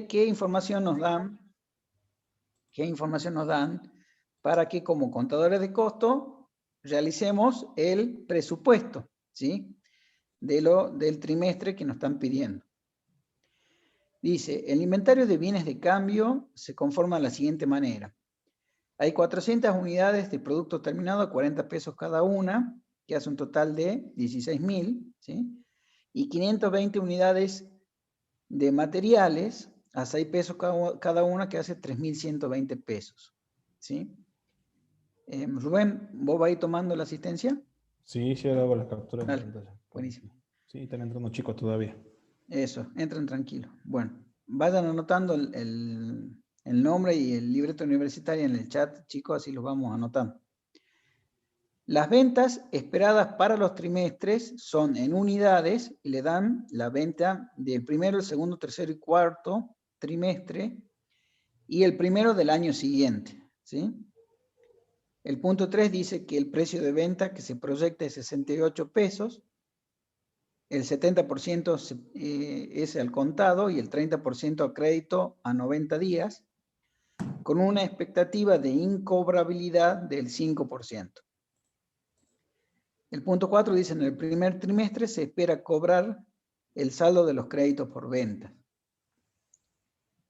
¿qué información nos dan? ¿Qué información nos dan para que como contadores de costo realicemos el presupuesto, ¿sí? Del trimestre que nos están pidiendo. Dice, el inventario de bienes de cambio se conforma de la siguiente manera. Hay 400 unidades de producto terminado a 40 pesos cada una, que hace un total de 16.000, ¿sí? Y 520 unidades de materiales a 6 pesos cada una, que hace 3.120 pesos, ¿sí? Rubén, ¿vos vas a ir tomando la asistencia? Sí, sí, ahora hago la captura de Dale, pantalla. buenísimo. Sí, están entrando chicos todavía. Eso, entren tranquilos. Bueno, vayan anotando el nombre y el libreto universitario en el chat, chicos, así los vamos anotando. Las ventas esperadas para los trimestres son en unidades y le dan la venta del primero, el segundo, tercero y cuarto trimestre y el primero del año siguiente, ¿sí? El punto 3 dice que el precio de venta que se proyecta es 68 pesos, el 70% es al contado y el 30% a crédito a 90 días, con una expectativa de incobrabilidad del 5%. El punto 4 dice, en el primer trimestre se espera cobrar el saldo de los créditos por venta.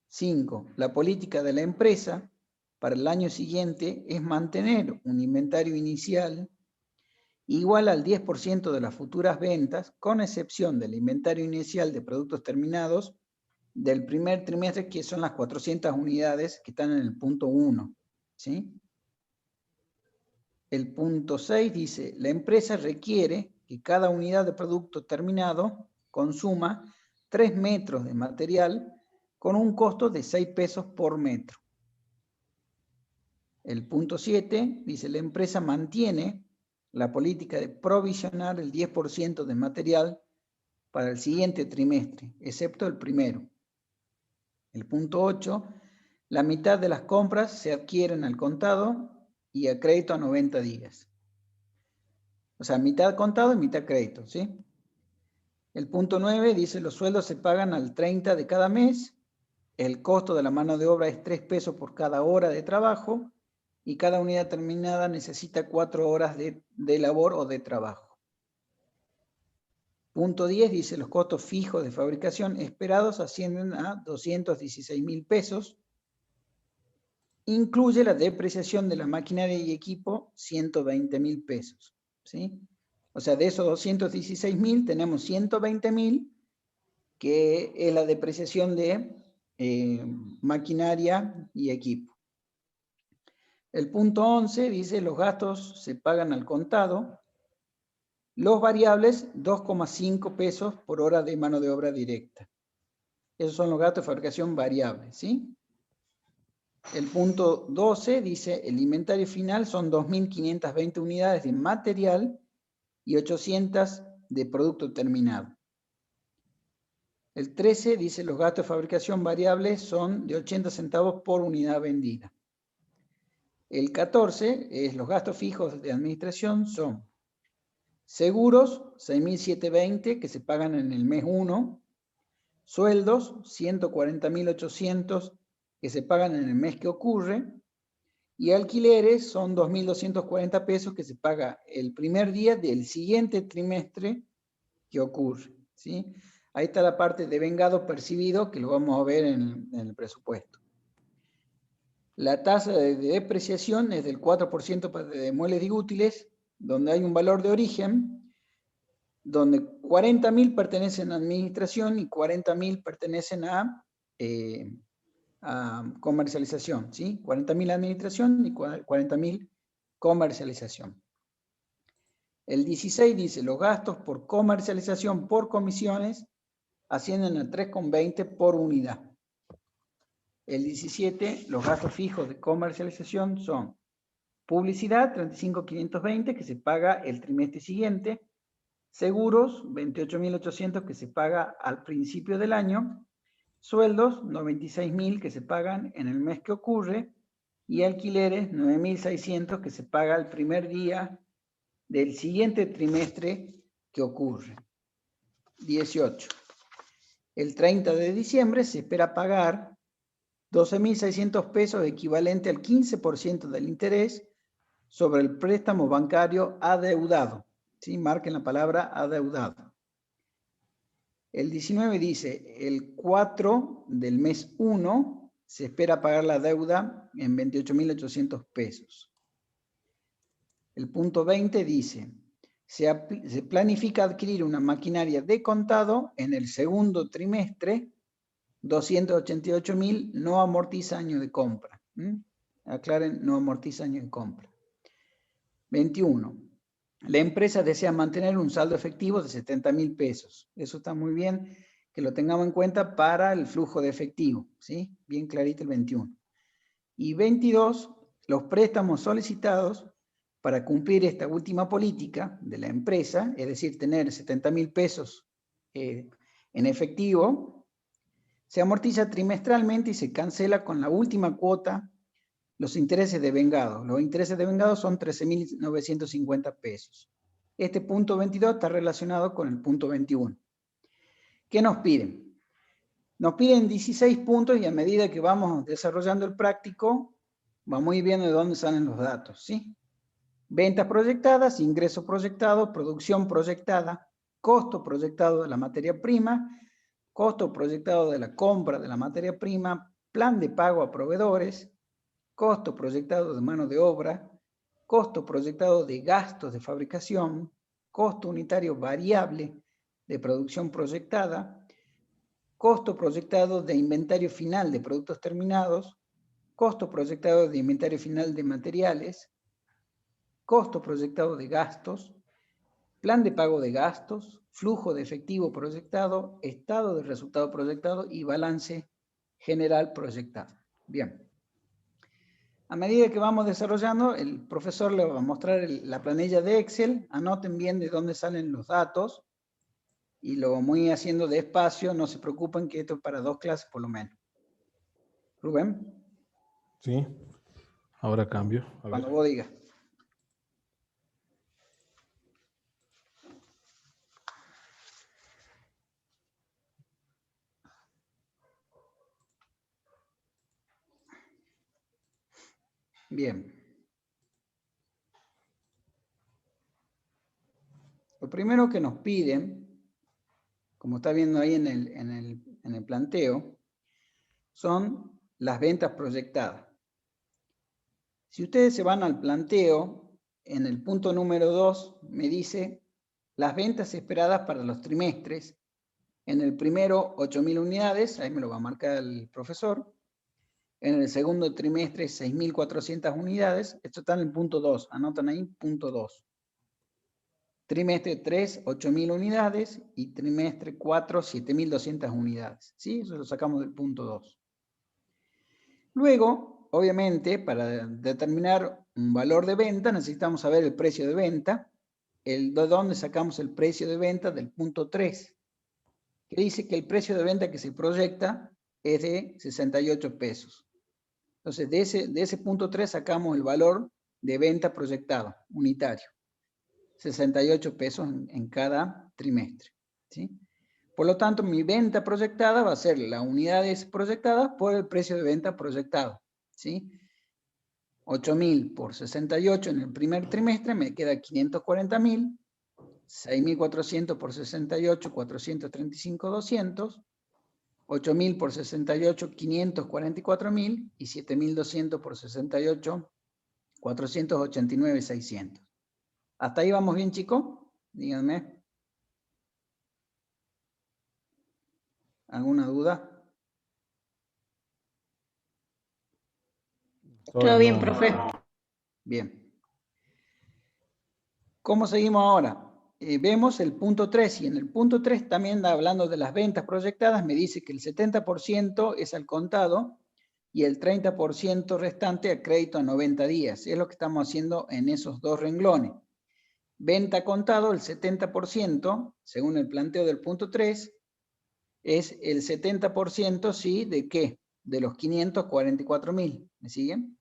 5. La política de la empresa para el año siguiente es mantener un inventario inicial igual al 10% de las futuras ventas, con excepción del inventario inicial de productos terminados del primer trimestre, que son las 400 unidades que están en el punto 1, ¿sí? El punto 6 dice, la empresa requiere que cada unidad de producto terminado consuma 3 metros de material con un costo de 6 pesos por metro. El punto 7 dice, la empresa mantiene la política de provisionar el 10% de material para el siguiente trimestre, excepto el primero. El punto 8, la mitad de las compras se adquieren al contado y a crédito a 90 días. O sea, mitad contado y mitad crédito, ¿sí? El punto 9 dice, los sueldos se pagan al 30 de cada mes, el costo de la mano de obra es 3 pesos por cada hora de trabajo, y cada unidad terminada necesita 4 horas de labor o de trabajo. Punto 10 dice, los costos fijos de fabricación esperados ascienden a 216.000 pesos. Incluye la depreciación de la maquinaria y equipo, 120.000 pesos. ¿Sí? O sea, de esos 216.000 tenemos 120.000, que es la depreciación de maquinaria y equipo. El punto 11 dice, los gastos se pagan al contado. Los variables, 2,5 pesos por hora de mano de obra directa. Esos son los gastos de fabricación variables, ¿sí? El punto 12 dice, el inventario final son 2.520 unidades de material y 800 de producto terminado. El 13 dice, los gastos de fabricación variables son de 80 centavos por unidad vendida. El 14 es los gastos fijos de administración, son seguros, 6.720 que se pagan en el mes 1, sueldos, 140.800 que se pagan en el mes que ocurre, y alquileres son 2.240 pesos que se paga el primer día del siguiente trimestre que ocurre, ¿sí? Ahí está la parte de vengado percibido que lo vamos a ver en el presupuesto. La tasa de depreciación es del 4% de muebles y útiles, donde hay un valor de origen, donde 40.000 pertenecen a administración y 40.000 pertenecen a comercialización, ¿sí? 40.000 administración y 40.000 comercialización. El 16 dice, los gastos por comercialización por comisiones ascienden a 3,20 por unidad. El 17, los gastos fijos de comercialización son publicidad, 35.520 que se paga el trimestre siguiente, seguros, 28.800 que se paga al principio del año, sueldos, 96.000 que se pagan en el mes que ocurre, y alquileres, 9.600 que se paga el primer día del siguiente trimestre que ocurre. 18. El 30 de diciembre se espera pagar 12.600 pesos, equivalente al 15% del interés sobre el préstamo bancario adeudado. ¿Sí? Marquen la palabra adeudado. El 19 dice, el 4 del mes 1 se espera pagar la deuda en 28.800 pesos. El punto 20 dice, se planifica adquirir una maquinaria de contado en el segundo trimestre, 288.000, no amortiza año de compra. Aclaren, no amortiza año de compra. 21. La empresa desea mantener un saldo efectivo de 70.000 pesos. Eso está muy bien, que lo tengamos en cuenta para el flujo de efectivo. ¿Sí? Bien clarito el 21. Y 22, los préstamos solicitados para cumplir esta última política de la empresa, es decir, tener 70.000 pesos en efectivo, se amortiza trimestralmente y se cancela con la última cuota los intereses devengados. Los intereses devengados son 13.950 pesos. Este punto 22 está relacionado con el punto 21. ¿Qué nos piden? Nos piden 16 puntos y a medida que vamos desarrollando el práctico, vamos a ir viendo de dónde salen los datos, ¿sí? Ventas proyectadas, ingreso proyectado, producción proyectada, costo proyectado de la materia prima, costo proyectado de la compra de la materia prima, plan de pago a proveedores, costo proyectado de mano de obra, costo proyectado de gastos de fabricación, costo unitario variable de producción proyectada, costo proyectado de inventario final de productos terminados, costo proyectado de inventario final de materiales, costo proyectado de gastos, plan de pago de gastos, flujo de efectivo proyectado, estado de resultado proyectado y balance general proyectado. Bien. A medida que vamos desarrollando, el profesor le va a mostrar la planilla de Excel. Anoten bien de dónde salen los datos y lo vamos a ir haciendo despacio. No se preocupen que esto es para 2 clases por lo menos. Rubén. Sí. Ahora cambio. A Cuando ver. vos digas. Bien. Lo primero que nos piden, como está viendo ahí en el planteo, son las ventas proyectadas. Si ustedes se van al planteo, en el punto número 2 me dice las ventas esperadas para los trimestres. En el primero, 8.000 unidades, ahí me lo va a marcar el profesor. En el segundo trimestre, 6.400 unidades. Esto está en el punto 2, anotan ahí, punto 2. Trimestre 3, 8.000 unidades. Y trimestre 4, 7.200 unidades. ¿Sí? Eso lo sacamos del punto 2. Luego, obviamente, para determinar un valor de venta, necesitamos saber el precio de venta. ¿De dónde sacamos el precio de venta? Del punto 3. Que dice que el precio de venta que se proyecta es de 68 pesos. Entonces, de ese punto 3 sacamos el valor de venta proyectado, unitario. 68 pesos en cada trimestre. ¿Sí? Por lo tanto, mi venta proyectada va a ser las unidades proyectadas por el precio de venta proyectado. ¿Sí? 8.000 por 68 en el primer trimestre me queda 540.000. 6.400 por 68, 435.200. 8.000 por 68, 544.000. Y 7.200 por 68, 489.600. ¿Hasta ahí vamos bien, chicos? Díganme. ¿Alguna duda? Todo bien, profe. Bien. ¿Cómo seguimos ahora? Vemos el punto 3 y en el punto 3 también hablando de las ventas proyectadas me dice que el 70% es al contado y el 30% restante a crédito a 90 días. Es lo que estamos haciendo en esos dos renglones. Venta contado, el 70%, según el planteo del punto 3, es el 70%, ¿sí? ¿De qué? De los 544.000. ¿Me siguen?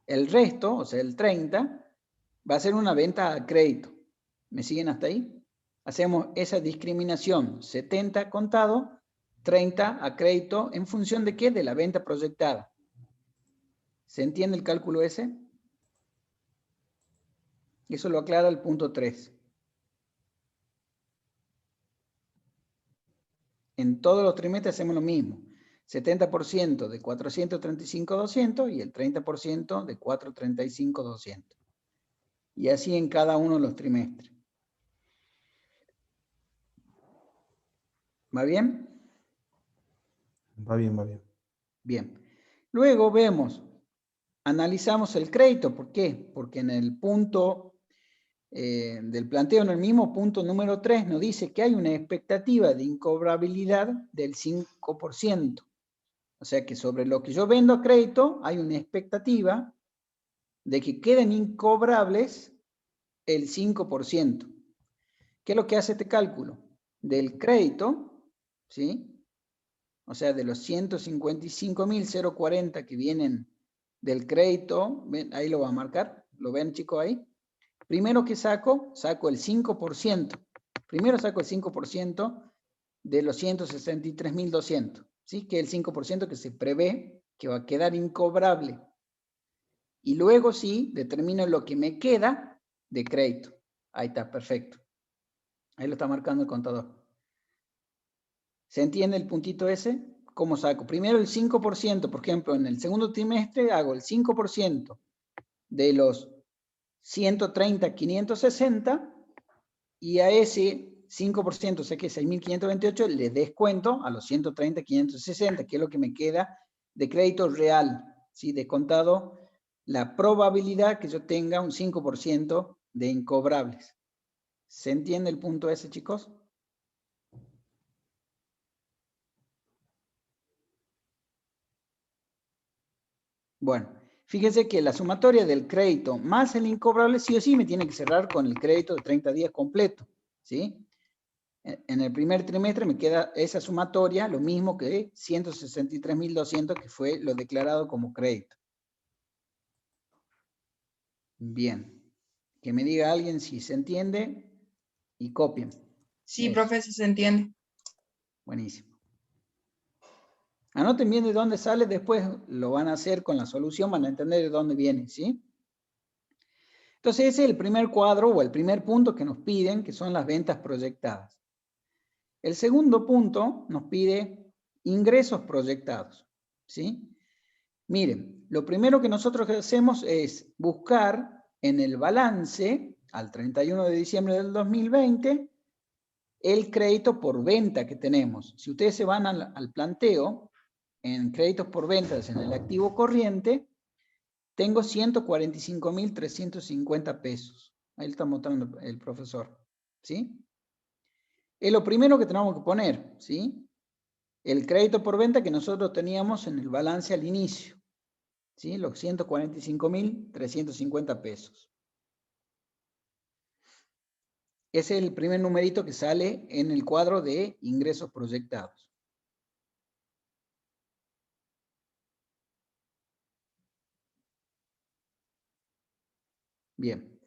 El resto, o sea, el 30%, va a ser una venta a crédito. ¿Me siguen hasta ahí? Hacemos esa discriminación, 70 contado, 30 a crédito, ¿en función de qué? De la venta proyectada. ¿Se entiende el cálculo ese? Eso lo aclara el punto 3. En todos los trimestres hacemos lo mismo. 70% de 435.200 y el 30% de 435.200. Y así en cada uno de los trimestres. ¿Va bien? Va bien, va bien. Bien. Luego vemos, analizamos el crédito. ¿Por qué? Porque en el punto del planteo, en el mismo punto número 3, nos dice que hay una expectativa de incobrabilidad del 5%. O sea que sobre lo que yo vendo a crédito hay una expectativa de que queden incobrables el 5%. ¿Qué es lo que hace este cálculo? Del crédito, ¿sí? O sea, de los 155.040 que vienen del crédito, ¿ven? Ahí lo va a marcar, ¿lo ven, chicos, ahí? Primero que saco el 5%. Primero saco el 5% de los 163.200, ¿sí? Que es el 5% que se prevé que va a quedar incobrable. Y luego sí, determino lo que me queda de crédito. Ahí está, perfecto. Ahí lo está marcando el contador. ¿Se entiende el puntito ese? ¿Cómo saco? Primero el 5%, por ejemplo, en el segundo trimestre hago el 5% de los 130.560 y a ese 5%, o sea que 6.528, le descuento a los 130.560, que es lo que me queda de crédito real, ¿sí? Descontado la probabilidad que yo tenga un 5% de incobrables. ¿Se entiende el punto ese, chicos? Bueno, fíjense que la sumatoria del crédito más el incobrable sí o sí me tiene que cerrar con el crédito de 30 días completo, ¿sí? En el primer trimestre me queda esa sumatoria, lo mismo que 163.200, que fue lo declarado como crédito. Bien. Que me diga alguien si se entiende y copien. Sí, Eso. profe, sí se entiende. Buenísimo. Anoten bien de dónde sale, después lo van a hacer con la solución, van a entender de dónde viene, ¿sí? Entonces ese es el primer cuadro o el primer punto que nos piden, que son las ventas proyectadas. El segundo punto nos pide ingresos proyectados, ¿sí? Miren, lo primero que nosotros hacemos es buscar en el balance, al 31 de diciembre del 2020, el crédito por venta que tenemos. Si ustedes se van al planteo, en créditos por ventas en el activo corriente, tengo 145.350 pesos. Ahí lo está mostrando el profesor, ¿sí? Es lo primero que tenemos que poner, ¿sí? El crédito por venta que nosotros teníamos en el balance al inicio, ¿sí? Los 145.350 pesos. Ese es el primer numerito que sale en el cuadro de ingresos proyectados. Bien.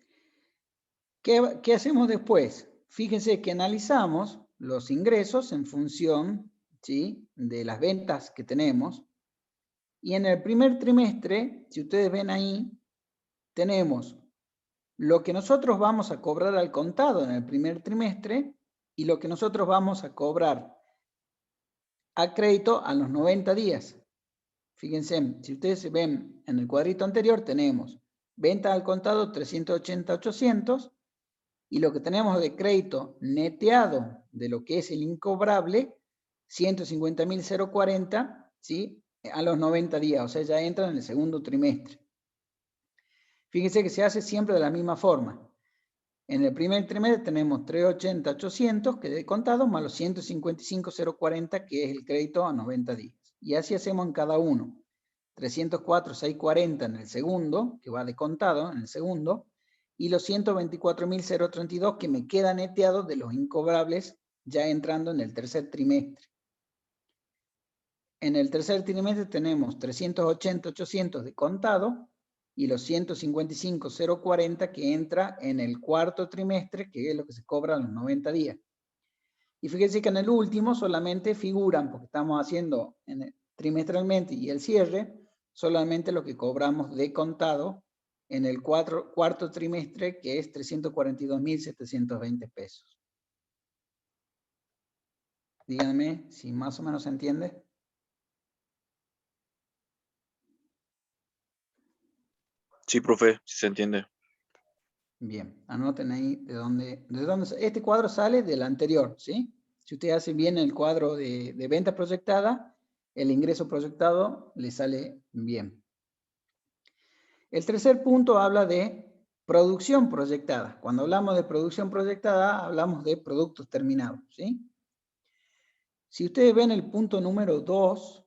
¿Qué hacemos después? Fíjense que analizamos los ingresos en función, ¿sí?, de las ventas que tenemos. Y en el primer trimestre, si ustedes ven ahí, tenemos lo que nosotros vamos a cobrar al contado en el primer trimestre y lo que nosotros vamos a cobrar a crédito a los 90 días. Fíjense, si ustedes ven en el cuadrito anterior, tenemos venta al contado 380.800 y lo que tenemos de crédito neteado de lo que es el incobrable, 150.040, ¿sí?, a los 90 días, o sea, ya entra en el segundo trimestre. Fíjense que se hace siempre de la misma forma. En el primer trimestre tenemos 380.800 que de contado más los 155.040 que es el crédito a 90 días. Y así hacemos en cada uno. 304.640 en el segundo, que va de contado en el segundo, y los 124.032 que me quedan neteados de los incobrables ya entrando en el tercer trimestre. En el tercer trimestre tenemos 380.800 de contado y los 155.040 que entra en el cuarto trimestre, que es lo que se cobra a los 90 días. Y fíjense que en el último solamente figuran, porque estamos haciendo trimestralmente y el cierre, solamente lo que cobramos de contado en el cuarto trimestre, que es 342.720 pesos. Díganme si más o menos se entiende. Sí, profe, sí se entiende. Bien, anoten ahí de dónde este cuadro sale del anterior, ¿sí? Si usted hace bien el cuadro de venta proyectada, el ingreso proyectado le sale bien. El tercer punto habla de producción proyectada. Cuando hablamos de producción proyectada, hablamos de productos terminados, ¿sí? Si ustedes ven el punto número 2,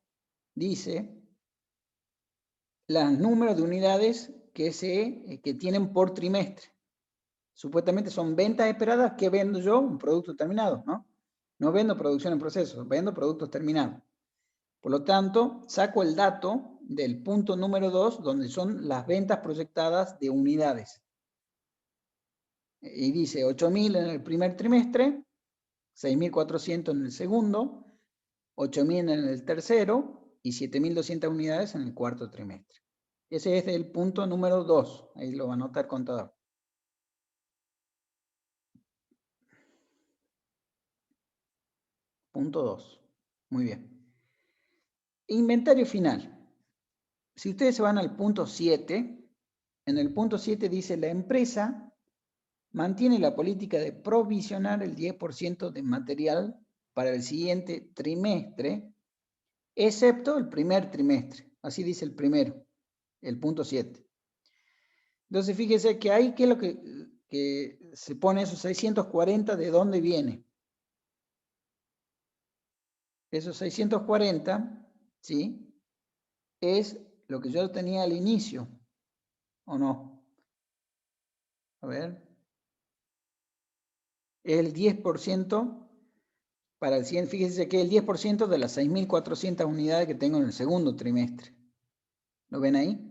dice los números de unidades que tienen por trimestre. Supuestamente son ventas esperadas. ¿Qué vendo yo? Un producto terminado, ¿no? No vendo producción en proceso, vendo productos terminados. Por lo tanto, saco el dato del punto número 2, donde son las ventas proyectadas de unidades. Y dice 8.000 en el primer trimestre, 6.400 en el segundo, 8.000 en el tercero y 7.200 unidades en el cuarto trimestre. Ese es el punto número 2. Ahí lo va a anotar el contador. Punto 2. Muy bien. Inventario final. Si ustedes se van al punto 7, en el punto 7 dice la empresa mantiene la política de provisionar el 10% de material para el siguiente trimestre, excepto el primer trimestre. Así dice el primero, el punto 7. Entonces fíjese que ahí, ¿qué es lo que se pone esos 640? ¿De dónde viene? Esos 640, ¿sí? Es lo que yo tenía al inicio, ¿o no? A ver. El 10% para el 100, fíjense que el 10% de las 6.400 unidades que tengo en el segundo trimestre. ¿Lo ven ahí?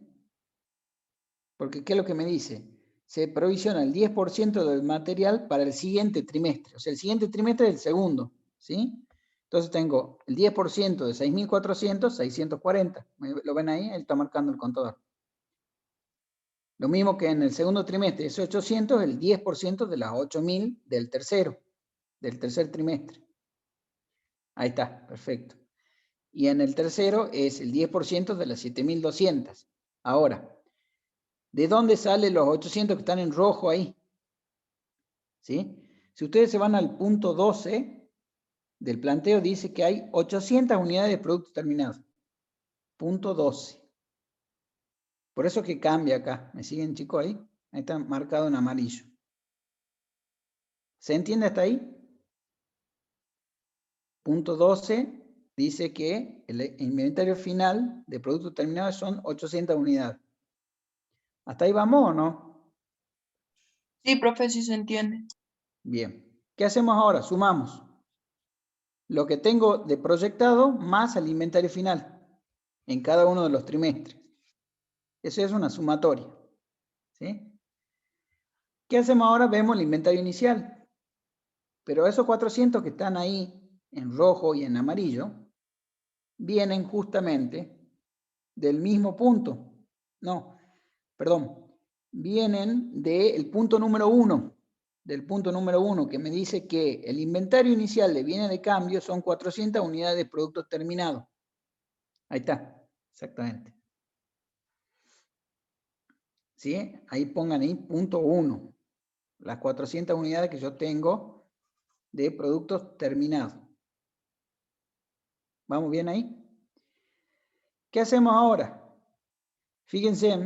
Porque ¿qué es lo que me dice? Se provisiona el 10% del material para el siguiente trimestre. O sea, el siguiente trimestre es el segundo, ¿sí? Entonces tengo el 10% de 6.400, 640. ¿Lo ven ahí? Él está marcando el contador. Lo mismo que en el segundo trimestre, es 800, el 10% de las 8.000 del tercer trimestre. Ahí está, perfecto. Y en el tercero es el 10% de las 7.200. Ahora, ¿de dónde salen los 800 que están en rojo ahí? ¿Sí? Si ustedes se van al punto 12 del planteo, dice que hay 800 unidades de productos terminados. Punto 12. Por eso que cambia acá. ¿Me siguen, chicos, ahí? Ahí está marcado en amarillo. ¿Se entiende hasta ahí? Punto 12 dice que el inventario final de productos terminados son 800 unidades. ¿Hasta ahí vamos o no? Sí, profe, sí se entiende. Bien. ¿Qué hacemos ahora? Sumamos lo que tengo de proyectado más el inventario final en cada uno de los trimestres. Eso es una sumatoria. ¿Sí? ¿Qué hacemos ahora? Vemos el inventario inicial. Pero esos 400 que están ahí en rojo y en amarillo vienen justamente del mismo punto. No, perdón. Vienen del punto número 1. Del punto número 1, que me dice que el inventario inicial de bienes de cambio son 400 unidades de productos terminados. Ahí está, exactamente. ¿Sí? Ahí pongan ahí punto 1. Las 400 unidades que yo tengo de productos terminados. ¿Vamos bien ahí? ¿Qué hacemos ahora? Fíjense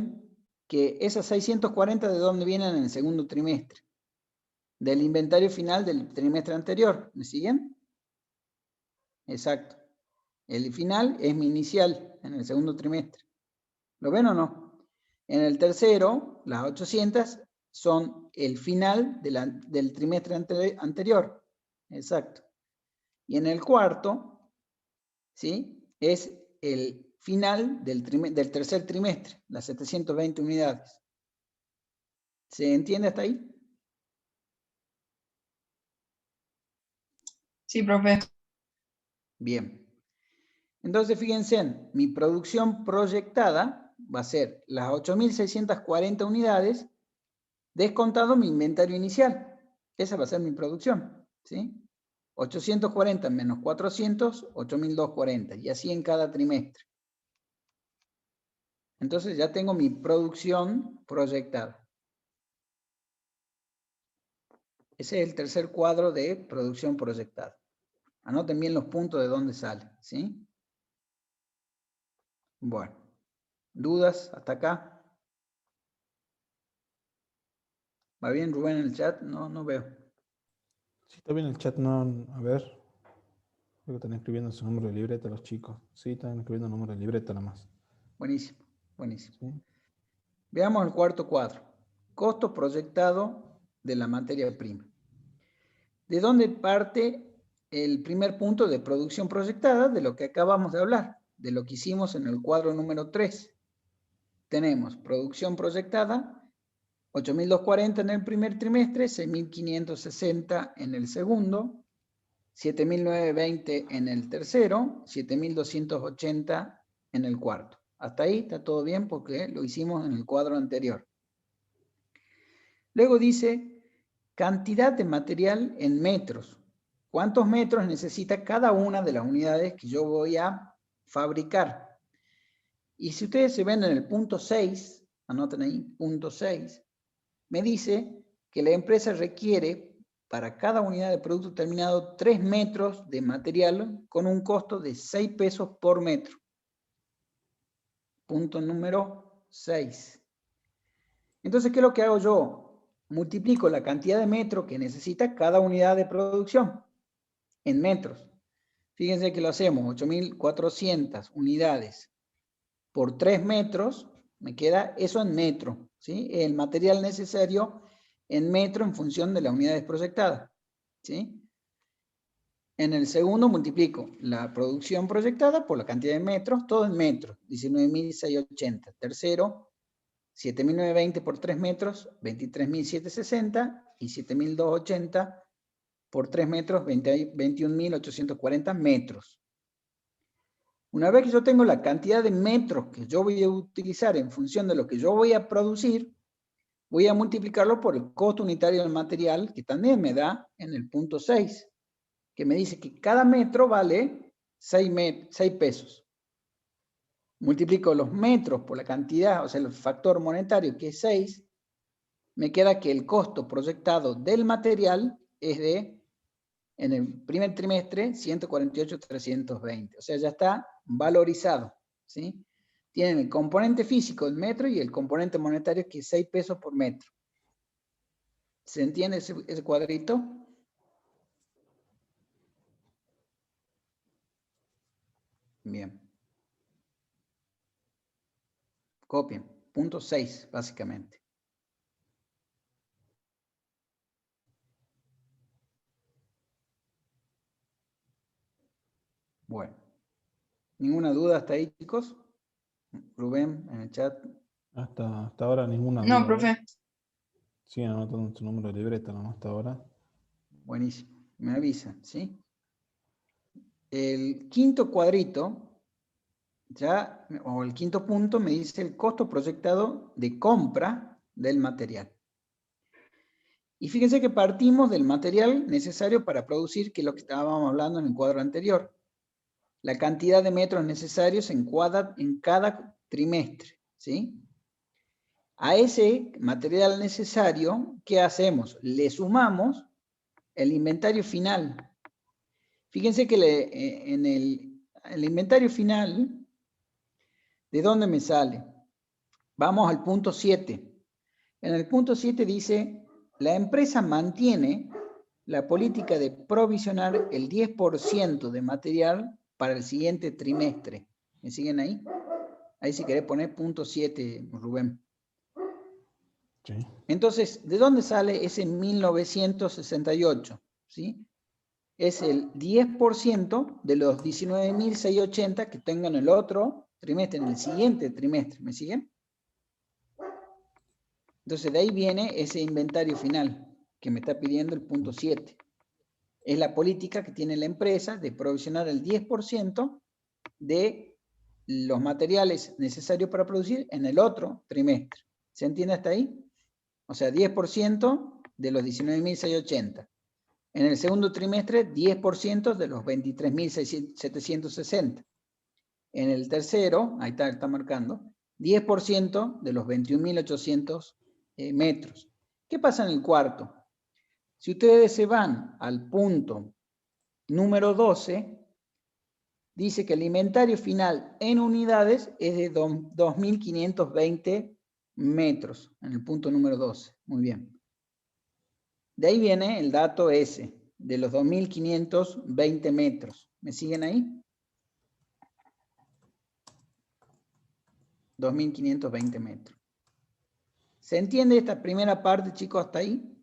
que esas 640 de dónde vienen en el segundo trimestre. Del inventario final del trimestre anterior. ¿Me siguen? Exacto. El final es mi inicial en el segundo trimestre. ¿Lo ven o no? En el tercero, las 800 son el final del trimestre anterior. Exacto. Y en el cuarto, ¿sí? Es el final del tercer trimestre, las 720 unidades. ¿Se entiende hasta ahí? Sí, profe. Bien. Entonces, fíjense, mi producción proyectada va a ser las 8.640 unidades descontado mi inventario inicial. Esa va a ser mi producción, ¿sí? 840 menos 400, 8.240, y así en cada trimestre. Entonces ya tengo mi producción proyectada. Ese es el tercer cuadro de producción proyectada. Anoten bien los puntos de dónde sale, ¿sí? Bueno, ¿dudas hasta acá? ¿Va bien, Rubén, en el chat? No veo. Sí, está bien el chat, no, a ver. Creo que están escribiendo su número de libreta los chicos. Sí, están escribiendo el número de libreta nomás. Buenísimo, buenísimo. ¿Sí? Veamos el cuarto cuadro. Costo proyectado de la materia prima. ¿De dónde parte el primer punto de producción proyectada? De lo que acabamos de hablar, de lo que hicimos en el cuadro número 3. Tenemos producción proyectada, 8.240 en el primer trimestre, 6.560 en el segundo, 7.920 en el tercero, 7.280 en el cuarto. Hasta ahí está todo bien porque lo hicimos en el cuadro anterior. Luego dice cantidad de material en metros. ¿Cuántos metros necesita cada una de las unidades que yo voy a fabricar? Y si ustedes se ven en el punto 6, anoten ahí, punto 6, me dice que la empresa requiere para cada unidad de producto terminado 3 metros de material con un costo de 6 pesos por metro. Punto número 6. Entonces, ¿qué es lo que hago yo? Multiplico la cantidad de metros que necesita cada unidad de producción en metros. Fíjense que lo hacemos, 8.400 unidades por 3 metros, me queda eso en metro, ¿sí? El material necesario en metro en función de las unidades proyectadas, ¿sí? En el segundo multiplico la producción proyectada por la cantidad de metros, todo en metros, 19.680. Tercero, 7.920 por 3 metros, 23.760, y 7.280 por 3 metros, 21.840 metros. Una vez que yo tengo la cantidad de metros que yo voy a utilizar en función de lo que yo voy a producir, voy a multiplicarlo por el costo unitario del material, que también me da en el punto 6, que me dice que cada metro vale 6 pesos. Multiplico los metros por la cantidad, o sea, el factor monetario, que es 6, me queda que el costo proyectado del material es de, en el primer trimestre, 148.320. O sea, ya está valorizado, ¿sí? Tienen el componente físico, el metro, y el componente monetario, que es 6 pesos por metro. ¿Se entiende ese cuadrito? Bien. Copien. Punto 6, básicamente. Bueno. ¿Ninguna duda hasta ahí, chicos? Rubén, en el chat. Hasta ahora ninguna No, duda. A ver. profe. Siguen anotando su número de libreta nomás hasta ahora. Buenísimo. Me avisan, ¿sí? El quinto cuadrito, ya, o el quinto punto, me dice el costo proyectado de compra del material. Y fíjense que partimos del material necesario para producir, que es lo que estábamos hablando en el cuadro anterior. La cantidad de metros necesarios en cada trimestre, ¿sí? A ese material necesario, ¿qué hacemos? Le sumamos el inventario final. Fíjense que en el inventario final, ¿de dónde me sale? Vamos al punto 7. En el punto 7 dice, la empresa mantiene la política de provisionar el 10% de material para el siguiente trimestre. ¿Me siguen ahí? Ahí si querés poner punto 7, Rubén. Sí. Entonces, ¿de dónde sale ese 1968? ¿Sí? Es el 10% de los 19.680 que tengan el otro trimestre, en el siguiente trimestre. ¿Me siguen? Entonces, de ahí viene ese inventario final que me está pidiendo el punto 7. Es la política que tiene la empresa de provisionar el 10% de los materiales necesarios para producir en el otro trimestre. ¿Se entiende hasta ahí? O sea, 10% de los 19.680. En el segundo trimestre, 10% de los 23.760. En el tercero, ahí está marcando, 10% de los 21.800 metros. ¿Qué pasa en el cuarto? Si ustedes se van al punto número 12, dice que el inventario final en unidades es de 2.520 metros, en el punto número 12. Muy bien. De ahí viene el dato S, de los 2.520 metros. ¿Me siguen ahí? 2.520 metros. ¿Se entiende esta primera parte, chicos, hasta ahí?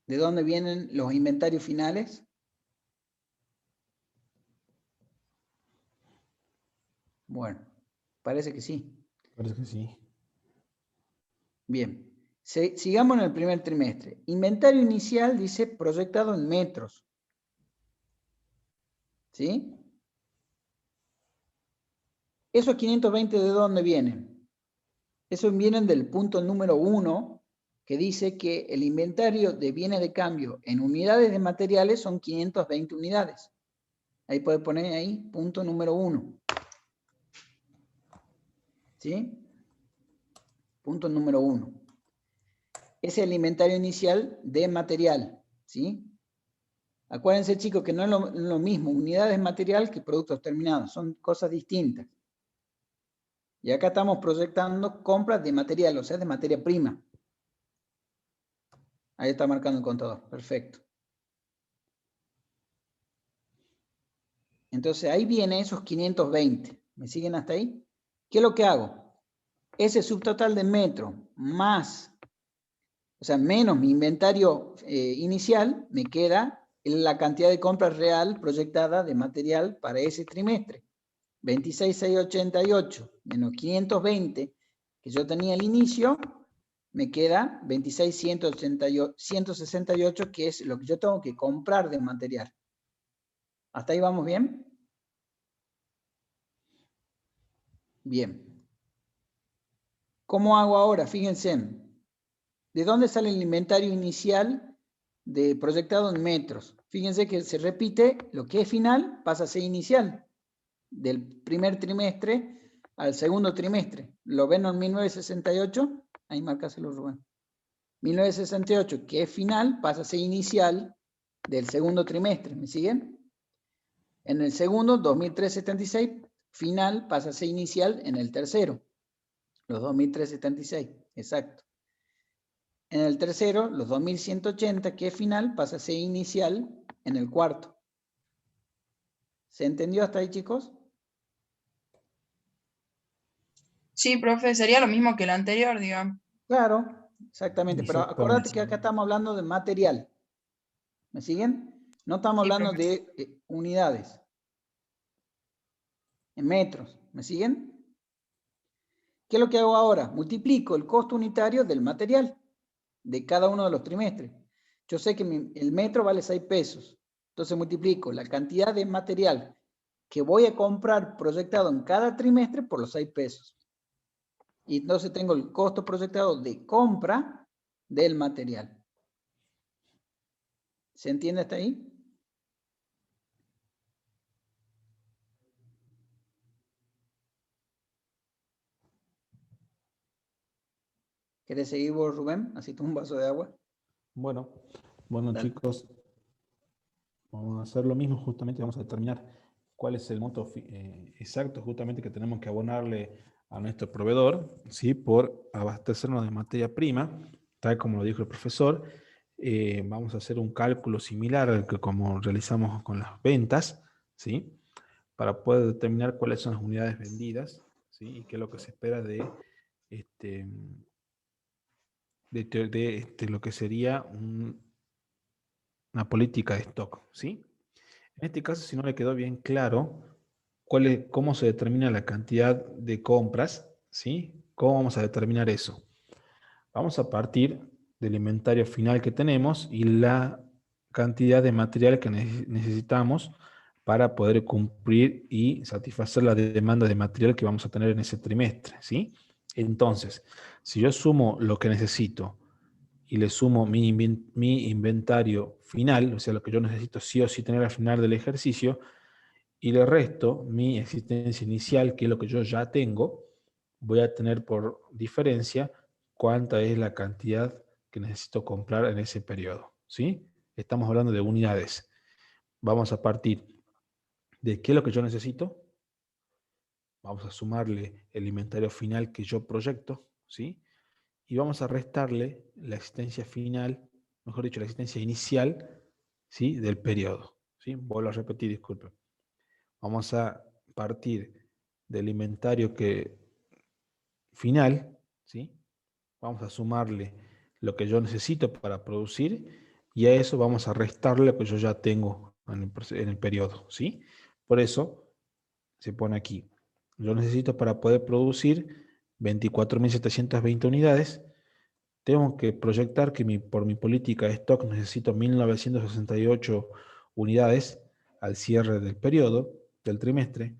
¿De dónde vienen los inventarios finales? Bueno, parece que sí. Parece que sí. Bien. Sigamos en el primer trimestre. Inventario inicial dice proyectado en metros. ¿Sí? ¿Esos 520 de dónde vienen? Esos vienen del punto número 1, que dice que el inventario de bienes de cambio en unidades de materiales son 520 unidades. Ahí puede poner ahí, punto número 1. ¿Sí? Punto número 1. Es el inventario inicial de material. ¿Sí? Acuérdense, chicos, que no es lo mismo unidades de material que productos terminados. Son cosas distintas. Y acá estamos proyectando compras de material, o sea, de materia prima. Ahí está marcando el contador. Perfecto. Entonces, ahí viene esos 520. ¿Me siguen hasta ahí? ¿Qué es lo que hago? Ese subtotal de metro más, o sea, menos mi inventario inicial, me queda la cantidad de compras real proyectada de material para ese trimestre. 26.688 menos 520 que yo tenía al inicio, me queda 26.168, que es lo que yo tengo que comprar de material. ¿Hasta ahí vamos bien? Bien. ¿Cómo hago ahora? Fíjense, ¿de dónde sale el inventario inicial de proyectado en metros? Fíjense que se repite, lo que es final pasa a ser inicial, del primer trimestre al segundo trimestre. ¿Lo ven en 1968? Ahí marcáselo, Rubén. 1968, que es final, pasa a ser inicial del segundo trimestre. ¿Me siguen? En el segundo, 2376, final pasa a ser inicial en el tercero. Los 2376, exacto. En el tercero, los 2180, que es final, pasa a ser inicial en el cuarto. ¿Se entendió hasta ahí, chicos? Sí, profe, sería lo mismo que el anterior, digamos. Claro, exactamente. Pero Exactamente. acordate que acá estamos hablando de material. ¿Me siguen? No estamos Sí, hablando profe. de unidades. En metros. ¿Me siguen? ¿Qué es lo que hago ahora? Multiplico el costo unitario del material de cada uno de los trimestres. Yo sé que el metro vale 6 pesos. Entonces multiplico la cantidad de material que voy a comprar proyectado en cada trimestre por los 6 pesos. Y entonces tengo el costo proyectado de compra del material. ¿Se entiende hasta ahí? ¿Querés seguir vos, Rubén? Así tomo un vaso de agua. Bueno, Dale. chicos, vamos a hacer lo mismo justamente, vamos a determinar cuál es el monto exacto justamente que tenemos que abonarle a nuestro proveedor, ¿sí? Por abastecernos de materia prima, tal como lo dijo el profesor. Vamos a hacer un cálculo similar al que como realizamos con las ventas, ¿sí? Para poder determinar cuáles son las unidades vendidas, ¿sí? Y qué es lo que se espera de lo que sería una política de stock, ¿sí? En este caso, si no le quedó bien claro cómo se determina la cantidad de compras, ¿sí? ¿Cómo vamos a determinar eso? Vamos a partir del inventario final que tenemos y la cantidad de material que necesitamos para poder cumplir y satisfacer la demanda de material que vamos a tener en ese trimestre, ¿sí? Entonces, si yo sumo lo que necesito y le sumo mi inventario final, o sea, lo que yo necesito sí o sí tener al final del ejercicio, y le resto mi existencia inicial, que es lo que yo ya tengo, voy a tener por diferencia cuánta es la cantidad que necesito comprar en ese periodo, ¿sí? Estamos hablando de unidades. Vamos a partir de qué es lo que yo necesito. Vamos a sumarle el inventario final que yo proyecto, ¿sí? Y vamos a restarle la existencia final, mejor dicho, la existencia inicial, ¿sí? Del periodo, ¿sí? Vuelvo a repetir, disculpen. Vamos a partir del inventario final, ¿sí? Vamos a sumarle lo que yo necesito para producir y a eso vamos a restarle lo que yo ya tengo en el periodo, ¿sí? Por eso se pone aquí. Yo necesito para poder producir 24.720 unidades. Tengo que proyectar que por mi política de stock necesito 1.968 unidades al cierre del periodo, del trimestre.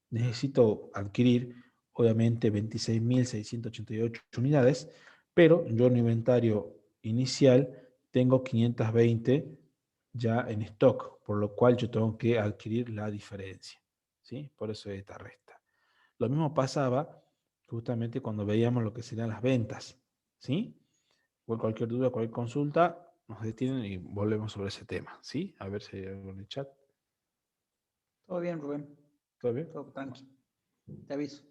Necesito adquirir, obviamente, 26.688 unidades, pero yo en mi inventario inicial tengo 520 ya en stock, por lo cual yo tengo que adquirir la diferencia, ¿sí? Por eso es esta resta. Lo mismo pasaba justamente cuando veíamos lo que serían las ventas, ¿sí? Cualquier duda, cualquier consulta, nos detienen y volvemos sobre ese tema, ¿sí? A ver si hay algo en el chat. Todo bien, Rubén. ¿Todo bien? Todo tranqui. Te aviso.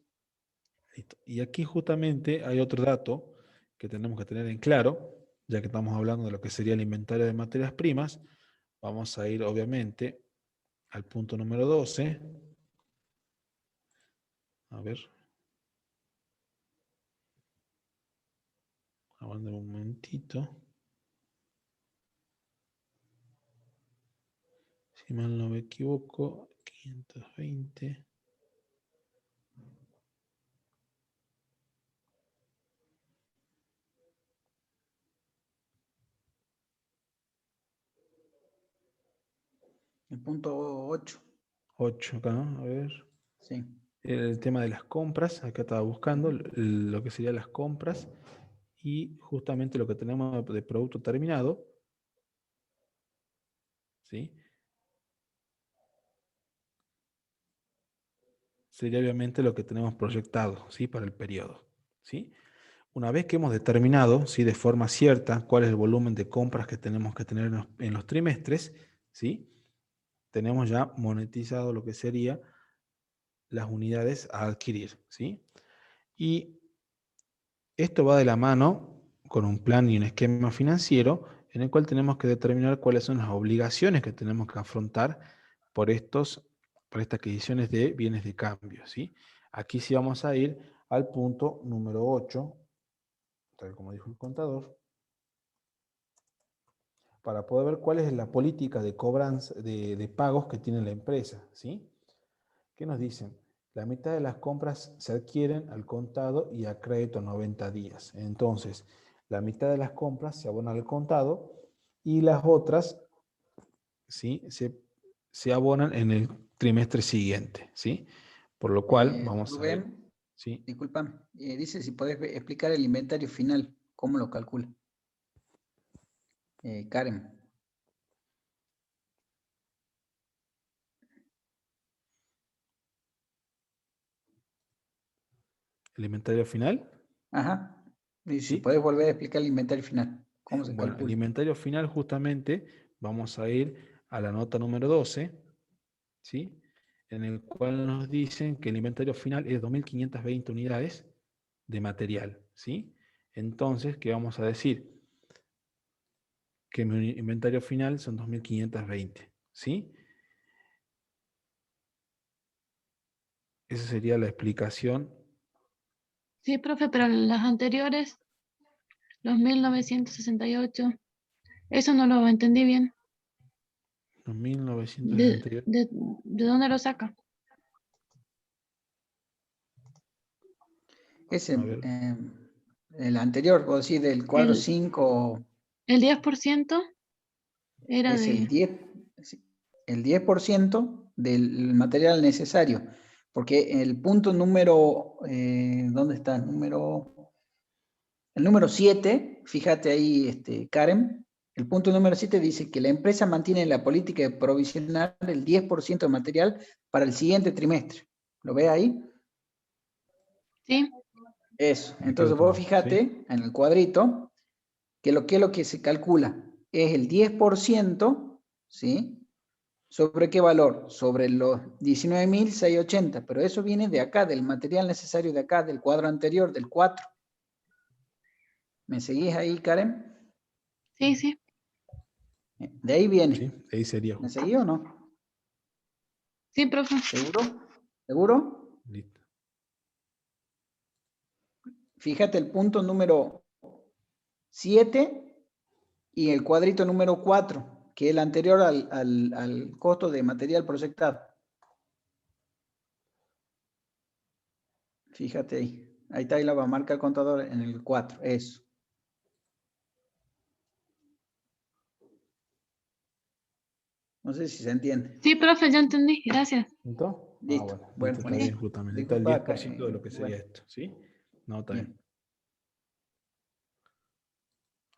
Listo. Y aquí justamente hay otro dato que tenemos que tener en claro, ya que estamos hablando de lo que sería el inventario de materias primas. Vamos a ir obviamente al punto número 12. A ver. Aguarden un momentito. Si mal no me equivoco, 520. El punto 8. 8 acá, a ver. Sí. El tema de las compras, acá estaba buscando lo que serían las compras y justamente lo que tenemos de producto terminado, ¿sí? Sería obviamente lo que tenemos proyectado, ¿sí? Para el periodo, ¿sí? Una vez que hemos determinado, ¿sí? De forma cierta cuál es el volumen de compras que tenemos que tener en los trimestres, ¿sí? Tenemos ya monetizado lo que sería las unidades a adquirir, ¿sí? Y esto va de la mano con un plan y un esquema financiero en el cual tenemos que determinar cuáles son las obligaciones que tenemos que afrontar por por estas adquisiciones de bienes de cambio, ¿sí? Aquí sí vamos a ir al punto número 8, tal como dijo el contador, para poder ver cuál es la política de cobranza, de pagos que tiene la empresa, ¿sí? ¿Qué nos dicen? La mitad de las compras se adquieren al contado y a crédito 90 días. Entonces, la mitad de las compras se abonan al contado y las otras, ¿sí? se abonan en el trimestre siguiente, ¿sí? Por lo cual, vamos a ver, Rubén, ¿sí? disculpa. Dice si podés explicar el inventario final. ¿Cómo lo calcula? Karen. El inventario final, Ajá. Dice si ¿sí? podés volver a explicar el inventario final. ¿Cómo se Bueno, el calcula? inventario final justamente vamos a ir a la nota número 12, ¿sí? En el cual nos dicen que el inventario final es 2.520 unidades de material, ¿sí? Entonces, ¿qué vamos a decir? Que mi inventario final son 2.520, ¿sí? Esa sería la explicación. Sí, profe, pero las anteriores, los 1968, eso no lo entendí bien. Los ¿De, 1968. de, de dónde lo saca? Ese, A ver, El anterior, vos decís del cuadro El- 5, El 10% era es de... el 10% del material necesario. Porque el punto número, ¿dónde está? El número 7, fíjate ahí, Karen, el punto número 7 dice que la empresa mantiene la política de provisionar el 10% de material para el siguiente trimestre. ¿Lo ve ahí? Sí, Eso. Acá lo Entonces vos tengo, ¿sí? fíjate en el cuadrito que lo que se calcula es el 10%, ¿sí? ¿Sobre qué valor? Sobre los 19.680, pero eso viene de acá, del material necesario de acá, del cuadro anterior, del 4. ¿Me seguís ahí, Karen? sí, sí. De ahí ¿Sí? viene. Ahí sería ¿Me justo. seguí o no? Sí, profe. ¿Seguro? ¿Seguro? Listo. Fíjate el punto número 7 y el cuadrito número 4, que es el anterior al costo de material proyectado. Fíjate ahí. Ahí está, ahí la va a marcar el contador en el 4. Eso. No sé si se entiende. Sí, profe, ya entendí. Gracias. ¿Listo? Ah, Listo. bueno, Bueno, listo, está bien, buenísimo. justamente. Está el Disculpa acá. 10% de lo que sería Bueno, esto, ¿sí? No, está bien. bien.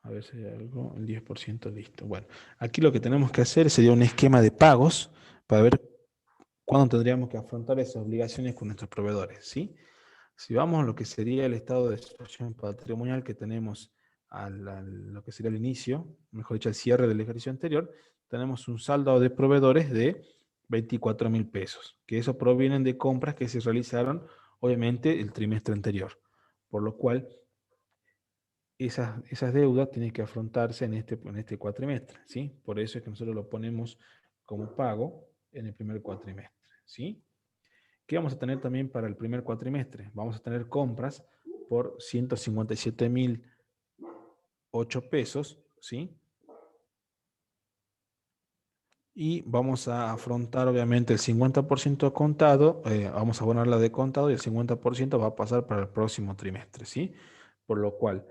A ver si hay algo, el 10% listo. Bueno, aquí lo que tenemos que hacer sería un esquema de pagos para ver cuándo tendríamos que afrontar esas obligaciones con nuestros proveedores, ¿sí? Si vamos a lo que sería el estado de situación patrimonial que tenemos lo que sería el inicio, mejor dicho, al cierre del ejercicio anterior, tenemos un saldo de proveedores de 24.000 pesos, que eso provienen de compras que se realizaron, obviamente, el trimestre anterior, por lo cual esas deudas tienen que afrontarse en este cuatrimestre, ¿sí? Por eso es que nosotros lo ponemos como pago en el primer cuatrimestre, ¿sí? ¿Qué vamos a tener también para el primer cuatrimestre? Vamos a tener compras por 157.008 pesos, ¿sí? Y vamos a afrontar obviamente el 50% contado, vamos a abonarla de contado y el 50% va a pasar para el próximo trimestre, ¿sí? Por lo cual,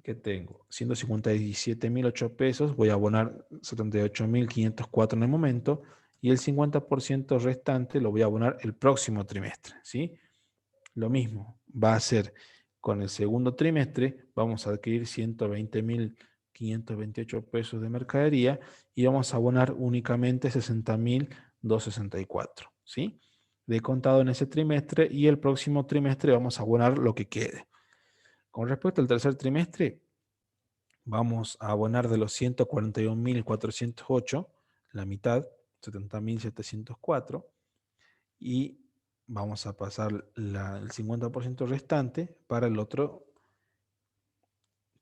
¿qué tengo? 157.008 pesos, voy a abonar 78.504 en el momento y el 50% restante lo voy a abonar el próximo trimestre, ¿sí? Lo mismo va a ser con el segundo trimestre, vamos a adquirir 120.528 pesos de mercadería y vamos a abonar únicamente 60.264, ¿sí? De contado en ese trimestre y el próximo trimestre vamos a abonar lo que quede. Con respecto al tercer trimestre, vamos a abonar de los 141.408, la mitad, 70.704, y vamos a pasar el 50% restante para el otro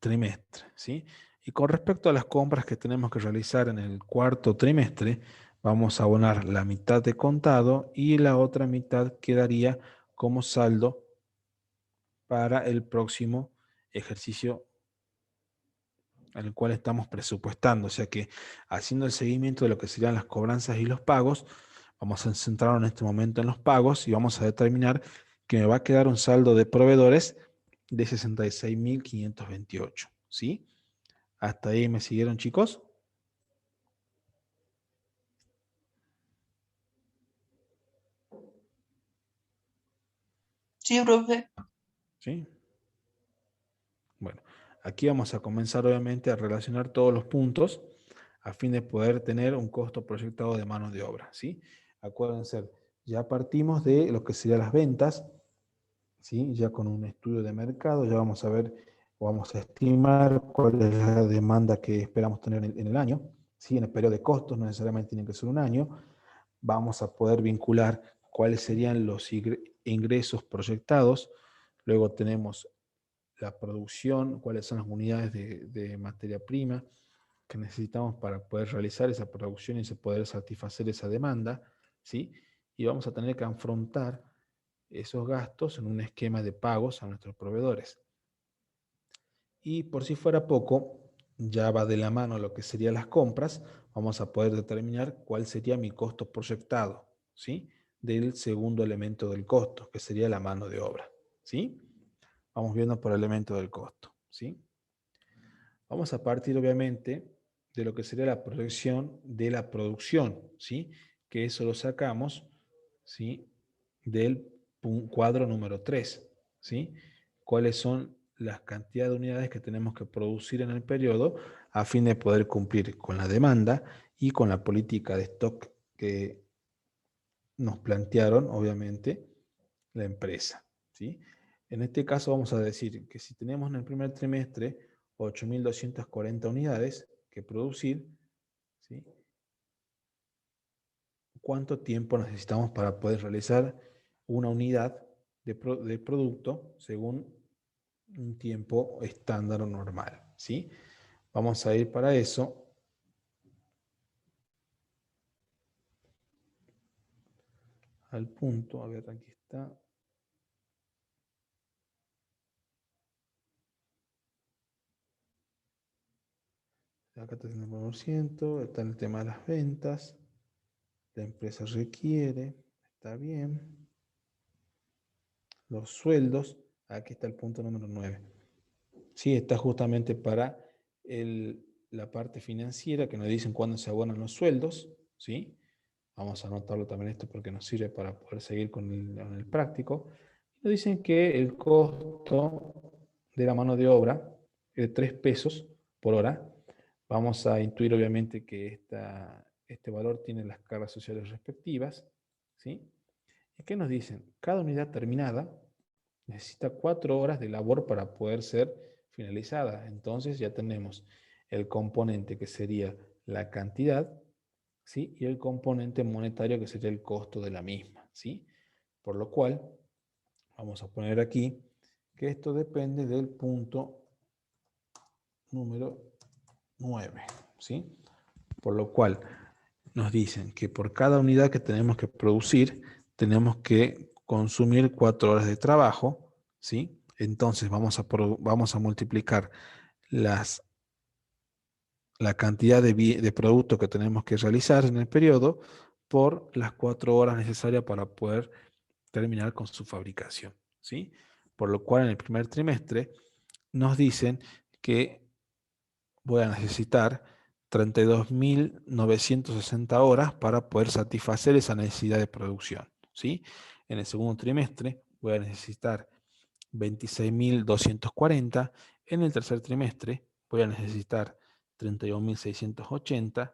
trimestre, ¿sí? Y con respecto a las compras que tenemos que realizar en el cuarto trimestre, vamos a abonar la mitad de contado y la otra mitad quedaría como saldo para el próximo ejercicio al cual estamos presupuestando. O sea que haciendo el seguimiento de lo que serían las cobranzas y los pagos, vamos a centrarnos en este momento en los pagos y vamos a determinar que me va a quedar un saldo de proveedores de 66.528. ¿Sí? ¿Hasta ahí me siguieron, chicos? Sí, profe. ¿Sí? Bueno, aquí vamos a comenzar obviamente a relacionar todos los puntos a fin de poder tener un costo proyectado de mano de obra, ¿sí? Acuérdense, ya partimos de lo que serían las ventas, ¿sí? Ya con un estudio de mercado, ya vamos a ver o vamos a estimar cuál es la demanda que esperamos tener en el año, ¿sí? En el periodo de costos, no necesariamente tiene que ser un año. Vamos a poder vincular cuáles serían los ingresos proyectados. Luego tenemos la producción, cuáles son las unidades de materia prima que necesitamos para poder realizar esa producción y poder satisfacer esa demanda, ¿sí? Y vamos a tener que afrontar esos gastos en un esquema de pagos a nuestros proveedores. Y por si fuera poco, ya va de la mano lo que serían las compras, vamos a poder determinar cuál sería mi costo proyectado, ¿sí? Del segundo elemento del costo, que sería la mano de obra, ¿sí? vamos viendo por elemento del costo, ¿sí? Vamos a partir, obviamente, de lo que sería la proyección de la producción, ¿sí? Que eso lo sacamos, ¿sí? Del cuadro número 3, ¿sí? ¿Cuáles son las cantidades de unidades que tenemos que producir en el periodo a fin de poder cumplir con la demanda y con la política de stock que nos plantearon, obviamente, la empresa, ¿sí? En este caso vamos a decir que si tenemos en el primer trimestre 8.240 unidades que producir, ¿sí? ¿Cuánto tiempo necesitamos para poder realizar una unidad de producto según un tiempo estándar o normal, ¿sí? Vamos a ir para eso al punto, a ver, aquí está. Acá está el 9%, está el tema de las ventas, la empresa requiere, está bien. Los sueldos, aquí está el punto número 9. Sí, está justamente para la parte financiera, que nos dicen cuándo se abonan los sueldos, ¿sí? Vamos a anotarlo también esto porque nos sirve para poder seguir con el práctico. Nos dicen que el costo de la mano de obra es de 3 pesos por hora. Vamos a intuir obviamente que este valor tiene las cargas sociales respectivas, ¿sí? ¿Y qué nos dicen? Cada unidad terminada necesita 4 horas de labor para poder ser finalizada. Entonces ya tenemos el componente que sería la cantidad, ¿sí? Y el componente monetario que sería el costo de la misma, ¿sí? Por lo cual, vamos a poner aquí que esto depende del punto número 9, ¿sí? Por lo cual, nos dicen que por cada unidad que tenemos que producir, tenemos que consumir 4 horas de trabajo, ¿sí? Entonces vamos a multiplicar la cantidad de producto que tenemos que realizar en el periodo por las 4 horas necesarias para poder terminar con su fabricación, ¿sí? Por lo cual en el primer trimestre nos dicen que voy a necesitar 32.960 horas para poder satisfacer esa necesidad de producción, ¿sí? En el segundo trimestre voy a necesitar 26.240. En el tercer trimestre voy a necesitar 31.680.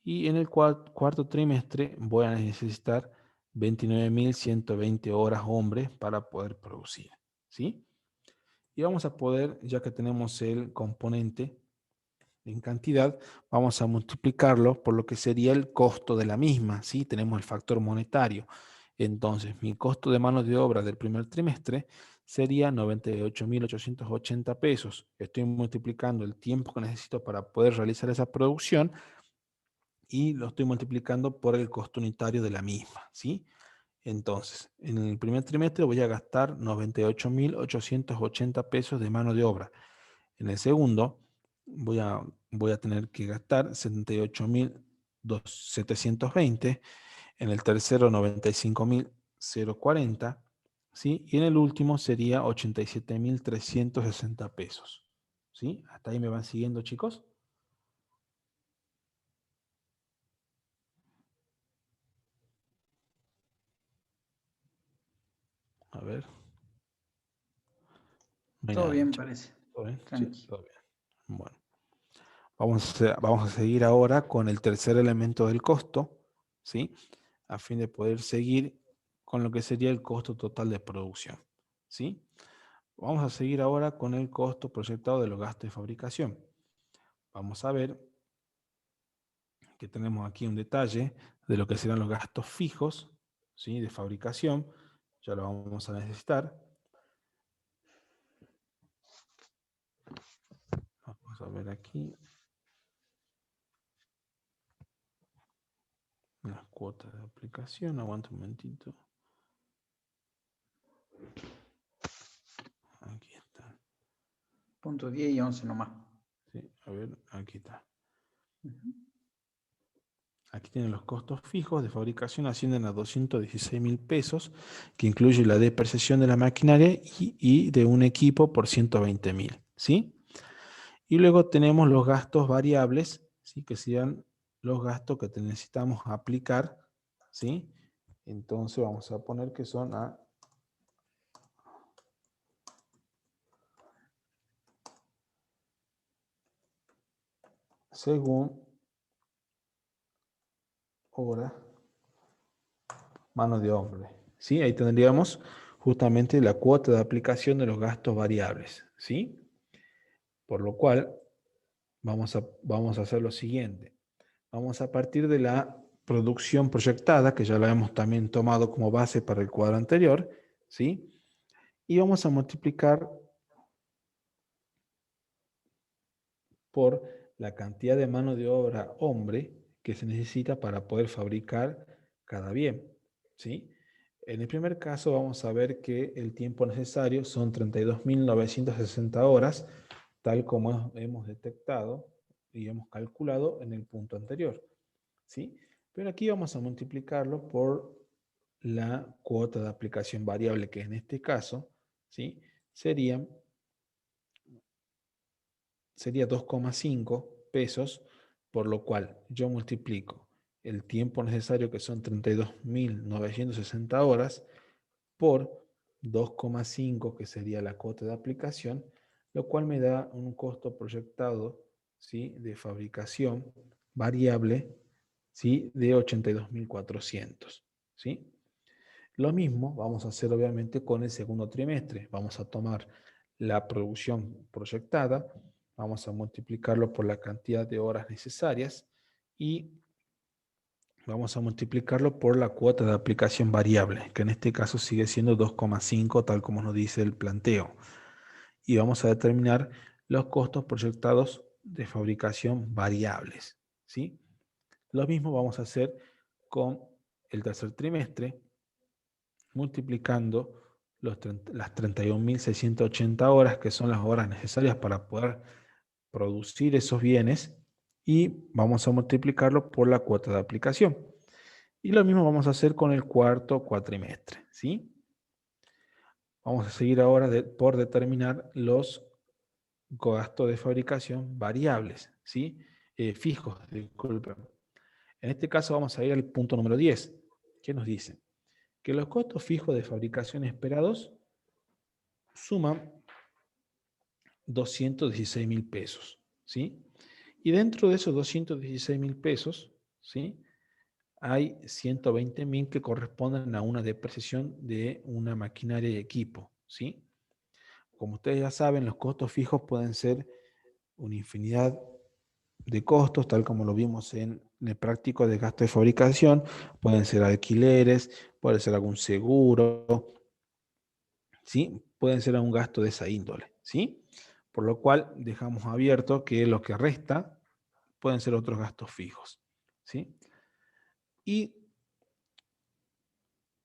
Y en el cuarto trimestre voy a necesitar 29.120 horas hombres para poder producir, ¿sí? Y vamos a poder, ya que tenemos el componente en cantidad, vamos a multiplicarlo por lo que sería el costo de la misma, ¿sí? Tenemos el factor monetario. Entonces, mi costo de mano de obra del primer trimestre sería 98.880 pesos. Estoy multiplicando el tiempo que necesito para poder realizar esa producción y lo estoy multiplicando por el costo unitario de la misma, ¿sí? Entonces, en el primer trimestre voy a gastar 98.880 pesos de mano de obra. En el segundo voy a tener que gastar 78.720. En el tercero 95.040. ¿Sí? Y en el último sería 87.360 pesos. ¿Sí? ¿Hasta ahí me van siguiendo, chicos? A ver. No hay Todo nada, bien, chicos. parece. ¿Todo bien? Sí, Tranqui. todo bien. Bueno. Vamos a seguir ahora con el tercer elemento del costo, ¿sí? A fin de poder seguir con lo que sería el costo total de producción, ¿sí? Vamos a seguir ahora con el costo proyectado de los gastos de fabricación. Vamos a ver que tenemos aquí un detalle de lo que serán los gastos fijos, ¿sí? De fabricación. Ya lo vamos a necesitar. Vamos a ver aquí. Las cuotas de aplicación. Aguanta un momentito. Aquí está. Punto 10 y 11 nomás. Sí, a ver, aquí está. Aquí tienen los costos fijos de fabricación, ascienden a 216.000 pesos, que incluye la depreciación de la maquinaria y de un equipo por 120.000, ¿sí? Y luego tenemos los gastos variables, ¿sí? Que serían los gastos que necesitamos aplicar, ¿sí? Entonces vamos a poner que son según hora, mano de obra, ¿sí? Ahí tendríamos justamente la cuota de aplicación de los gastos variables, ¿sí? Por lo cual, vamos a hacer lo siguiente. Vamos a partir de la producción proyectada, que ya la hemos también tomado como base para el cuadro anterior, ¿sí? Y vamos a multiplicar por la cantidad de mano de obra hombre que se necesita para poder fabricar cada bien, ¿sí? En el primer caso vamos a ver que el tiempo necesario son 32.960 horas, tal como hemos detectado y hemos calculado en el punto anterior, ¿sí? Pero aquí vamos a multiplicarlo por la cuota de aplicación variable, que en este caso, ¿sí? sería 2,5 pesos, por lo cual yo multiplico el tiempo necesario, que son 32.960 horas, por 2,5, que sería la cuota de aplicación, lo cual me da un costo proyectado, ¿sí? de fabricación variable, ¿sí? de 82.400. ¿Sí? Lo mismo vamos a hacer obviamente con el segundo trimestre. Vamos a tomar la producción proyectada, vamos a multiplicarlo por la cantidad de horas necesarias y vamos a multiplicarlo por la cuota de aplicación variable, que en este caso sigue siendo 2,5, tal como nos dice el planteo. Y vamos a determinar los costos proyectados de fabricación variables, ¿sí? Lo mismo vamos a hacer con el tercer trimestre, multiplicando las 31.680 horas, que son las horas necesarias para poder producir esos bienes, y vamos a multiplicarlo por la cuota de aplicación. Y lo mismo vamos a hacer con el cuarto cuatrimestre, ¿sí? Vamos a seguir ahora por determinar los gastos de fabricación variables, ¿sí? Fijos, disculpen. En este caso vamos a ir al punto número 10. ¿Qué nos dice? Que los costos fijos de fabricación esperados suman 216.000 pesos, ¿sí? Y dentro de esos 216.000 pesos, ¿sí? Hay 120.000 que corresponden a una depreciación de una maquinaria y equipo, ¿sí? Como ustedes ya saben, los costos fijos pueden ser una infinidad de costos, tal como lo vimos en el práctico de gasto de fabricación. Pueden ser alquileres, puede ser algún seguro, ¿sí? Pueden ser algún gasto de esa índole, ¿sí? Por lo cual dejamos abierto que lo que resta pueden ser otros gastos fijos, ¿sí? Y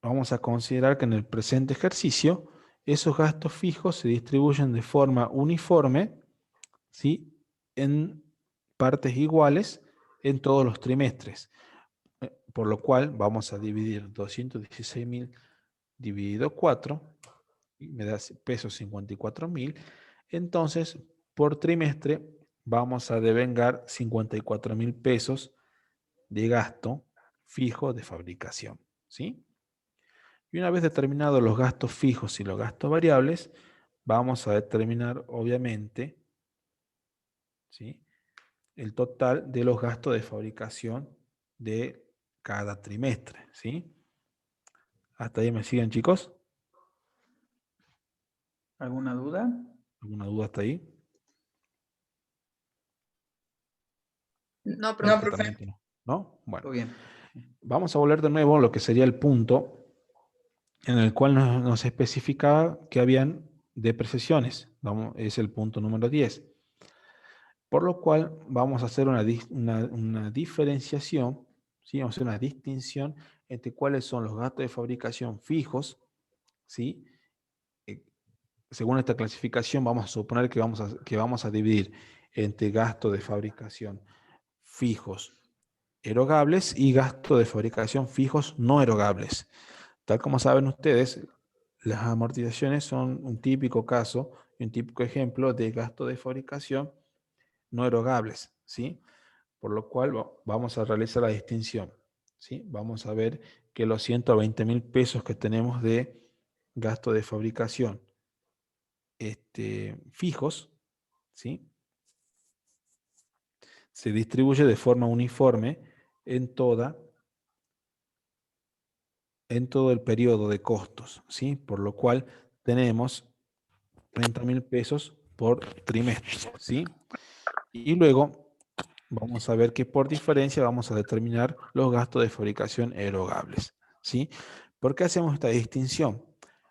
vamos a considerar que en el presente ejercicio esos gastos fijos se distribuyen de forma uniforme, ¿sí? En partes iguales en todos los trimestres. Por lo cual vamos a dividir 216.000 dividido 4, y me da pesos 54.000. Entonces, por trimestre vamos a devengar 54.000 pesos de gasto fijo de fabricación, ¿sí? Y una vez determinados los gastos fijos y los gastos variables, vamos a determinar, obviamente, ¿sí? el total de los gastos de fabricación de cada trimestre, ¿sí? ¿Hasta ahí me siguen, chicos? ¿Alguna duda? ¿Alguna duda hasta ahí? No, profe. Perfectamente no. ¿No? Bueno, Todo bien. vamos a volver de nuevo a lo que sería el punto en el cual nos especificaba que habían depreciaciones. Es el punto número 10. Por lo cual vamos a hacer una diferenciación, ¿sí? Vamos a hacer una distinción entre cuáles son los gastos de fabricación fijos, ¿sí? Según esta clasificación vamos a suponer que vamos a dividir entre gastos de fabricación fijos erogables y gastos de fabricación fijos no erogables. Tal como saben ustedes, las amortizaciones son un típico caso y un típico ejemplo de gasto de fabricación no erogables, ¿sí? Por lo cual vamos a realizar la distinción, ¿sí? Vamos a ver que los 120.000 pesos que tenemos de gasto de fabricación fijos, ¿sí? Se distribuye de forma uniforme en todo el periodo de costos, ¿sí? Por lo cual tenemos 30.000 pesos por trimestre, ¿sí? Y luego vamos a ver que por diferencia vamos a determinar los gastos de fabricación erogables, ¿sí? ¿Por qué hacemos esta distinción?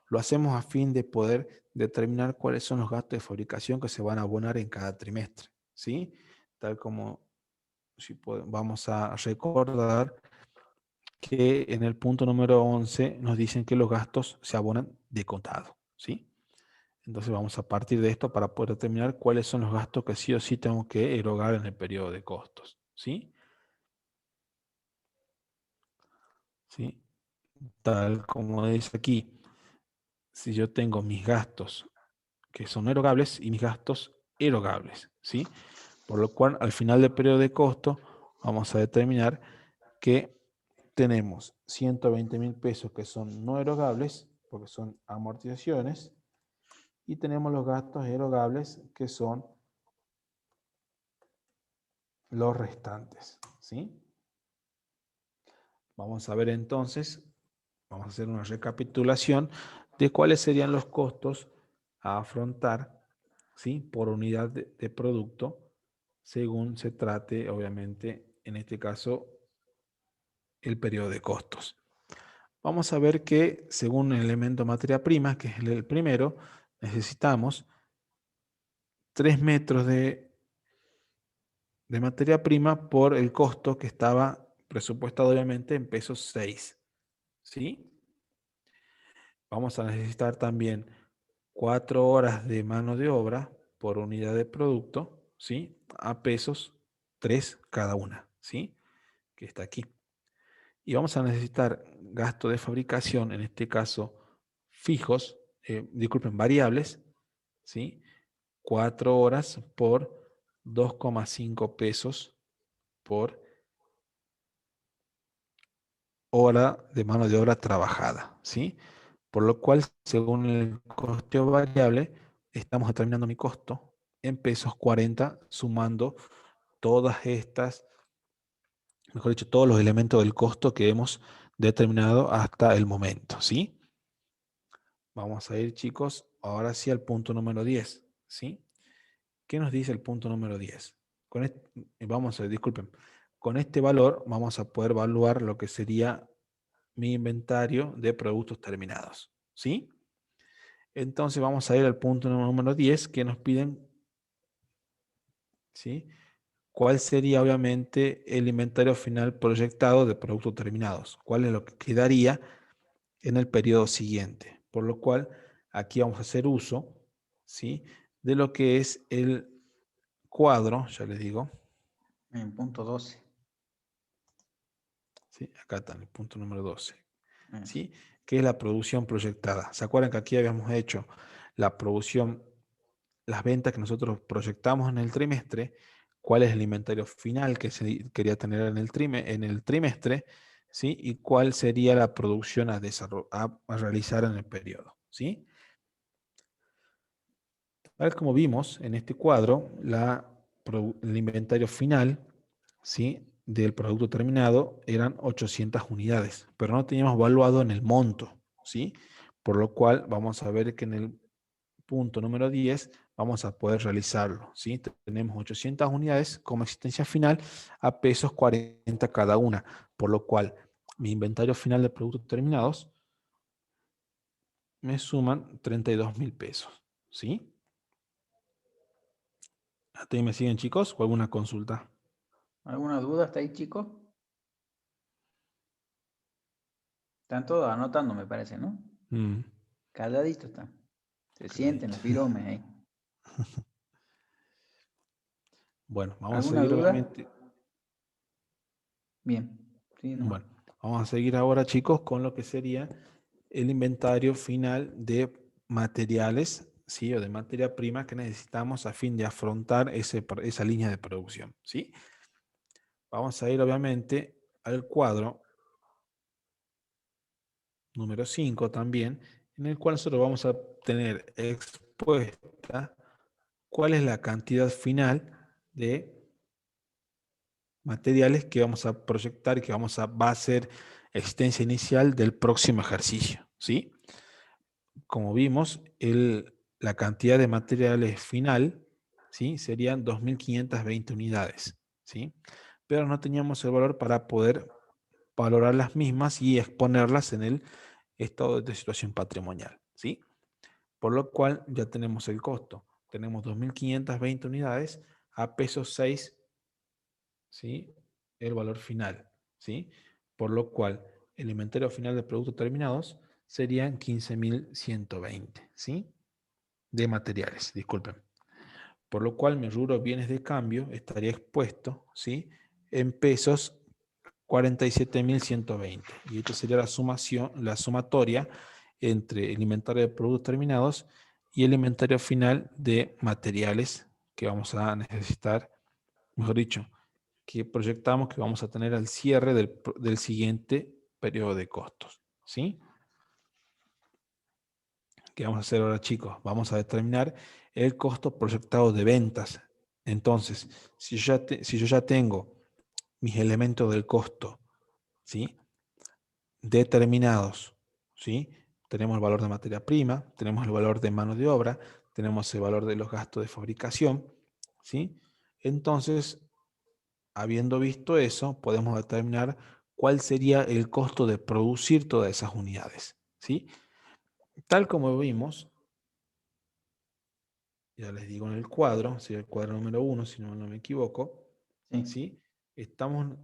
Lo hacemos a fin de poder determinar cuáles son los gastos de fabricación que se van a abonar en cada trimestre, ¿sí? Tal como vamos a recordar que en el punto número 11 nos dicen que los gastos se abonan de contado, ¿sí? Entonces vamos a partir de esto para poder determinar cuáles son los gastos que sí o sí tengo que erogar en el periodo de costos, ¿sí? ¿Sí? Tal como dice aquí, si yo tengo mis gastos que son erogables y mis gastos erogables, ¿sí? Por lo cual, al final del periodo de costo, vamos a determinar que tenemos 120.000 pesos que son no erogables, porque son amortizaciones, y tenemos los gastos erogables que son los restantes, ¿sí? Vamos a ver entonces, vamos a hacer una recapitulación de cuáles serían los costos a afrontar, ¿sí? Por unidad de producto, según se trate, obviamente, en este caso, el periodo de costos. Vamos a ver que según el elemento materia prima, que es el primero, necesitamos 3 metros de materia prima por el costo que estaba presupuestado obviamente en pesos 6. ¿Sí? Vamos a necesitar también 4 horas de mano de obra por unidad de producto, ¿sí? A pesos 3 cada una, ¿sí? Que está aquí. Y vamos a necesitar gasto de fabricación, en este caso fijos, disculpen, variables, ¿sí? 4 horas por 2,5 pesos por hora de mano de obra trabajada, ¿sí? Por lo cual, según el coste variable, estamos determinando mi costo en pesos 40, sumando todas estas, mejor dicho, todos los elementos del costo que hemos determinado hasta el momento, ¿sí? Vamos a ir, chicos, ahora sí al punto número 10, ¿sí? ¿Qué nos dice el punto número 10? Disculpen, con este valor vamos a poder evaluar lo que sería mi inventario de productos terminados, ¿sí? Entonces vamos a ir al punto número 10 que nos piden, ¿sí? ¿Cuál sería obviamente el inventario final proyectado de productos terminados? ¿Cuál es lo que quedaría en el periodo siguiente? Por lo cual aquí vamos a hacer uso, ¿sí? De lo que es el cuadro, ya les digo, En punto 12. ¿sí? Acá está, en el punto número 12, Eso. ¿sí? Que es la producción proyectada. ¿Se acuerdan que aquí habíamos hecho la producción, las ventas que nosotros proyectamos en el trimestre? ¿Cuál es el inventario final que se quería tener en el trimestre? ¿Sí? Y cuál sería la producción a realizar en el periodo, ¿sí? Tal como vimos en este cuadro, el inventario final, ¿sí? Del producto terminado eran 800 unidades, pero no teníamos evaluado en el monto, ¿sí? Por lo cual vamos a ver que en el punto número 10 vamos a poder realizarlo, ¿sí? Tenemos 800 unidades como existencia final a pesos 40 cada una, por lo cual mi inventario final de productos terminados me suman 32.000 pesos, ¿sí? ¿Hasta ahí me siguen, chicos? ¿O alguna consulta? ¿Alguna duda hasta ahí, chicos? Están todos anotando, me parece, ¿no? Mm, Calladitos están. Se sienten clarito. los piromes ahí. Bueno, vamos a ¿Alguna seguir duda? obviamente. Bien. Sí, no. Bueno, vamos a seguir ahora, chicos, con lo que sería el inventario final de materiales, ¿sí? O de materia prima que necesitamos a fin de afrontar esa línea de producción, ¿sí? Vamos a ir, obviamente, al cuadro número 5 también, en el cual nosotros vamos a tener expuesta cuál es la cantidad final de materiales que vamos a proyectar, que va a ser existencia inicial del próximo ejercicio, ¿sí? Como vimos, la cantidad de materiales final, ¿sí? Serían 2.520 unidades, ¿sí? Pero no teníamos el valor para poder valorar las mismas y exponerlas en el estado de situación patrimonial, ¿sí? Por lo cual ya tenemos el costo. Tenemos 2.520 unidades a pesos 6, ¿sí? El valor final, ¿sí? Por lo cual el inventario final de productos terminados serían 15.120, ¿sí? De materiales, disculpen. Por lo cual mi rubro bienes de cambio estaría expuesto, ¿sí? En pesos 47.120. Y esto sería la sumatoria entre el inventario de productos terminados y el inventario final de materiales que vamos a necesitar, mejor dicho, que proyectamos que vamos a tener al cierre del siguiente periodo de costos, ¿sí? ¿Qué vamos a hacer ahora, chicos? Vamos a determinar el costo proyectado de ventas. Entonces, si yo ya tengo mis elementos del costo, ¿sí? Determinados, ¿sí? Tenemos el valor de materia prima, tenemos el valor de mano de obra, tenemos el valor de los gastos de fabricación, ¿sí? Entonces, habiendo visto eso, podemos determinar cuál sería el costo de producir todas esas unidades, ¿sí? Tal como vimos, ya les digo en el cuadro, sería el cuadro número 1, si no me equivoco, Sí. ¿sí? El total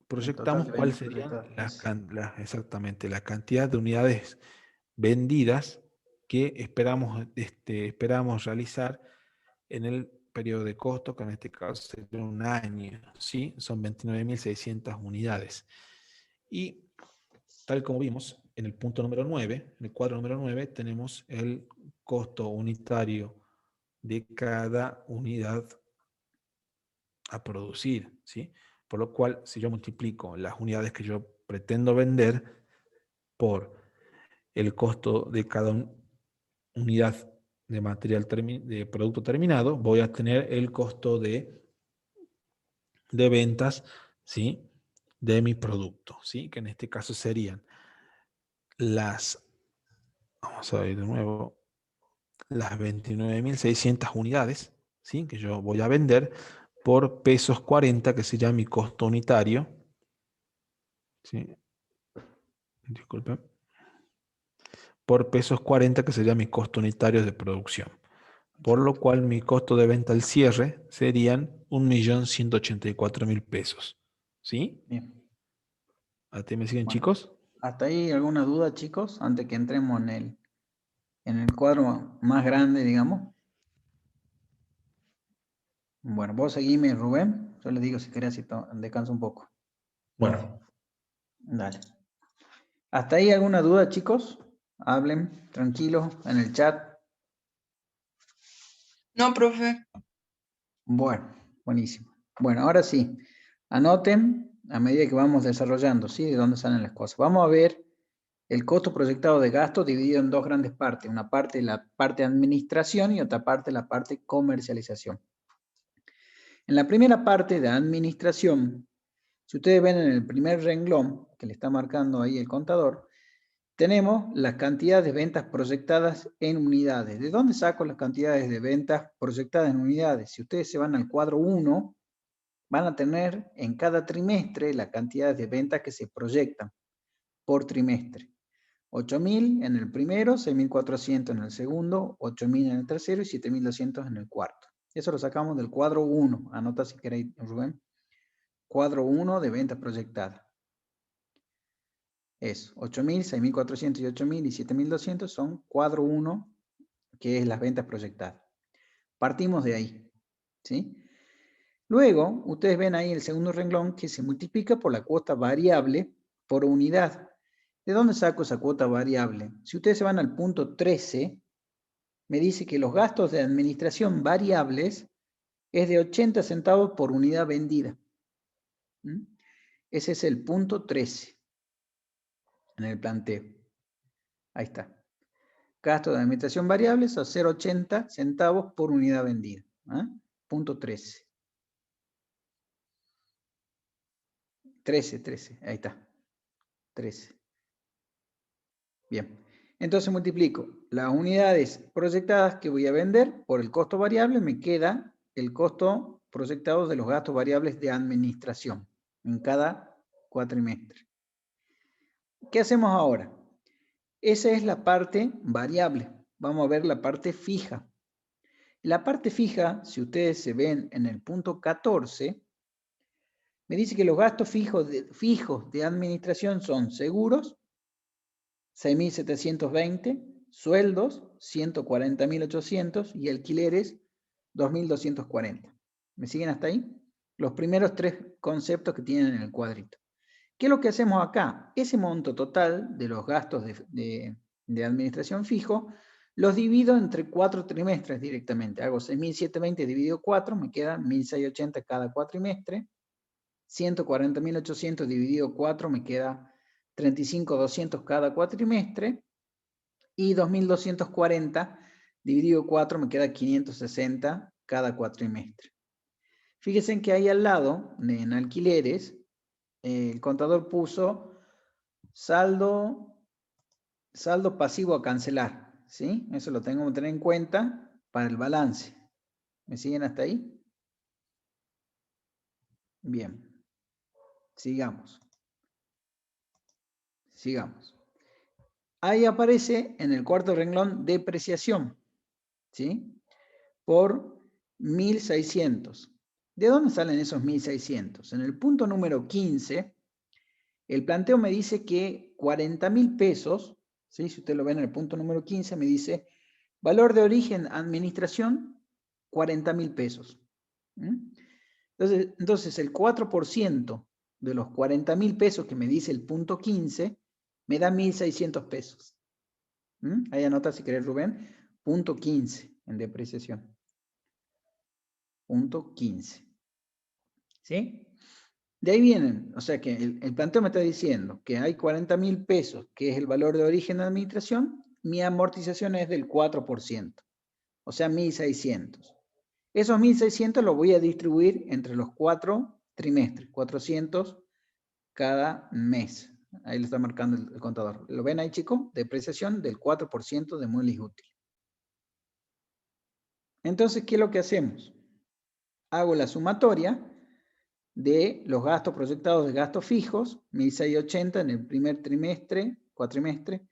Proyectamos de cuál ventas serían proyectadas. exactamente la cantidad de unidades vendidas que esperamos realizar en el periodo de costo, que en este caso sería un año, ¿sí? Son 29.600 unidades. Y tal como vimos en el punto número 9, en el cuadro número 9, tenemos el costo unitario de cada unidad a producir, ¿sí? Por lo cual, si yo multiplico las unidades que yo pretendo vender por el costo de cada unidad de material de producto terminado, voy a tener el costo de ventas, ¿sí? De mi producto, ¿sí? Que en este caso serían vamos a ver de nuevo, las 29.600 unidades, ¿sí? Que yo voy a vender por pesos 40, que sería mi costo unitario, ¿sí? Disculpen. Por pesos 40, que sería mi costo unitario de producción. Por lo cual mi costo de venta al cierre serían 1.184.000 pesos. ¿Sí? Bien. ¿A ti me siguen, Bueno, chicos? ¿hasta ahí alguna duda, chicos? Antes que entremos en el cuadro más grande, digamos. Bueno, vos seguime, Rubén. Yo les digo si querés, si descanso un poco. Bueno, Dale. ¿Hasta ahí alguna duda, chicos? Hablen, tranquilos, en el chat. No, profe. Bueno, buenísimo. Bueno, ahora sí, anoten a medida que vamos desarrollando, ¿sí? De dónde salen las cosas. Vamos a ver el costo proyectado de gastos dividido en dos grandes partes. Una parte la parte de administración y otra parte la parte comercialización. En la primera parte de administración, si ustedes ven en el primer renglón, que le está marcando ahí el contador, tenemos las cantidades de ventas proyectadas en unidades. ¿De dónde saco las cantidades de ventas proyectadas en unidades? Si ustedes se van al cuadro 1, van a tener en cada trimestre la cantidad de ventas que se proyectan por trimestre. 8.000 en el primero, 6.400 en el segundo, 8.000 en el tercero y 7.200 en el cuarto. Eso lo sacamos del cuadro 1. Anota si queréis, Rubén. Cuadro 1 de ventas proyectadas. Es 8.000, 6.400 y 8.000 y 7.200 son cuadro 1, que es las ventas proyectadas. Partimos de ahí, ¿sí? Luego, ustedes ven ahí el segundo renglón que se multiplica por la cuota variable por unidad. ¿De dónde saco esa cuota variable? Si ustedes se van al punto 13, me dice que los gastos de administración variables es de 80 centavos por unidad vendida. ¿Mm? Ese es el punto 13 en el planteo. Ahí está. Gasto de administración variables a 0,80 centavos por unidad vendida. ¿Ah? Punto 13. 13, ahí está. 13. Bien. Entonces multiplico las unidades proyectadas que voy a vender por el costo variable, me queda el costo proyectado de los gastos variables de administración en cada cuatrimestre. ¿Qué hacemos ahora? Esa es la parte variable. Vamos a ver la parte fija. La parte fija, si ustedes se ven en el punto 14, me dice que los gastos fijos de administración son seguros, 6.720, sueldos, 140.800 y alquileres, 2.240. ¿Me siguen hasta ahí? Los primeros tres conceptos que tienen en el cuadrito. ¿Qué es lo que hacemos acá? Ese monto total de los gastos de administración fijo, los divido entre 4 trimestres directamente. Hago 6.720 dividido 4, me queda 1.680 cada cuatrimestre. 140.800 dividido 4 me queda 35.200 cada cuatrimestre. Y 2.240 dividido 4 me queda 560 cada cuatrimestre. Fíjense que ahí al lado, en alquileres, el contador puso saldo pasivo a cancelar, ¿sí? Eso lo tengo que tener en cuenta para el balance. ¿Me siguen hasta ahí? Bien. Sigamos. Sigamos. Ahí aparece en el cuarto renglón depreciación, ¿sí? Por 1.600. ¿De dónde salen esos 1.600? En el punto número 15, el planteo me dice que 40.000 pesos, ¿sí? Si usted lo ve en el punto número 15, me dice valor de origen administración, 40.000 pesos. Entonces, el 4% de los 40.000 pesos que me dice el punto 15, me da 1.600 pesos. Ahí anota si querés, Rubén. Punto 15 en depreciación. Punto 15. ¿Sí? De ahí vienen, o sea que el planteo me está diciendo que hay 40.000 pesos, que es el valor de origen de administración, mi amortización es del 4%, o sea 1.600. Esos 1.600 los voy a distribuir entre los 4 trimestres, 400 cada mes. Ahí lo está marcando el contador. ¿Lo ven ahí, chicos? Depreciación del 4% de muebles útiles. Entonces, ¿qué es lo que hacemos? Hago la sumatoria de los gastos proyectados de gastos fijos, 1.680 en el primer trimestre, cuatrimestre,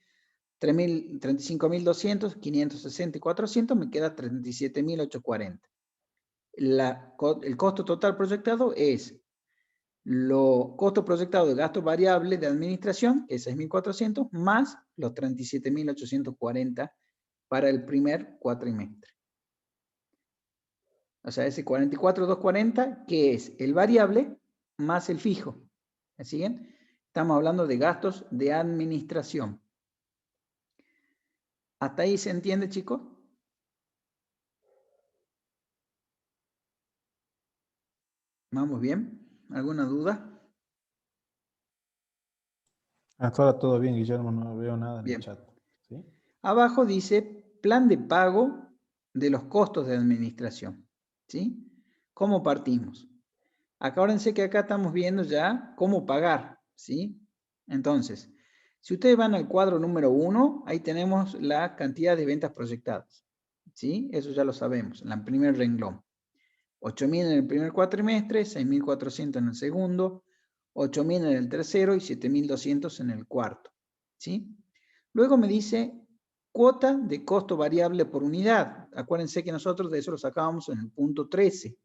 35.200, 560 y 400, me queda 37.840. El costo total proyectado es lo costo proyectado de gasto variable de administración, que es 6.400, más los 37.840 para el primer cuatrimestre. O sea, ese 44.240, que es el variable más el fijo. ¿Me siguen? Estamos hablando de gastos de administración. ¿Hasta ahí se entiende, chicos? ¿Vamos bien? ¿Alguna duda? Hasta ahora todo bien, Guillermo, no veo nada en Bien. el chat. ¿Sí? Abajo dice plan de pago de los costos de administración. ¿Sí? ¿Cómo partimos? Acuérdense que acá estamos viendo ya cómo pagar. ¿Sí? Entonces, si ustedes van al cuadro número 1, ahí tenemos la cantidad de ventas proyectadas. ¿Sí? Eso ya lo sabemos, en el primer renglón. 8.000 en el primer cuatrimestre, 6.400 en el segundo, 8.000 en el tercero y 7.200 en el cuarto. ¿Sí? Luego me dice cuota de costo variable por unidad. Acuérdense que nosotros de eso lo sacábamos en el punto 13.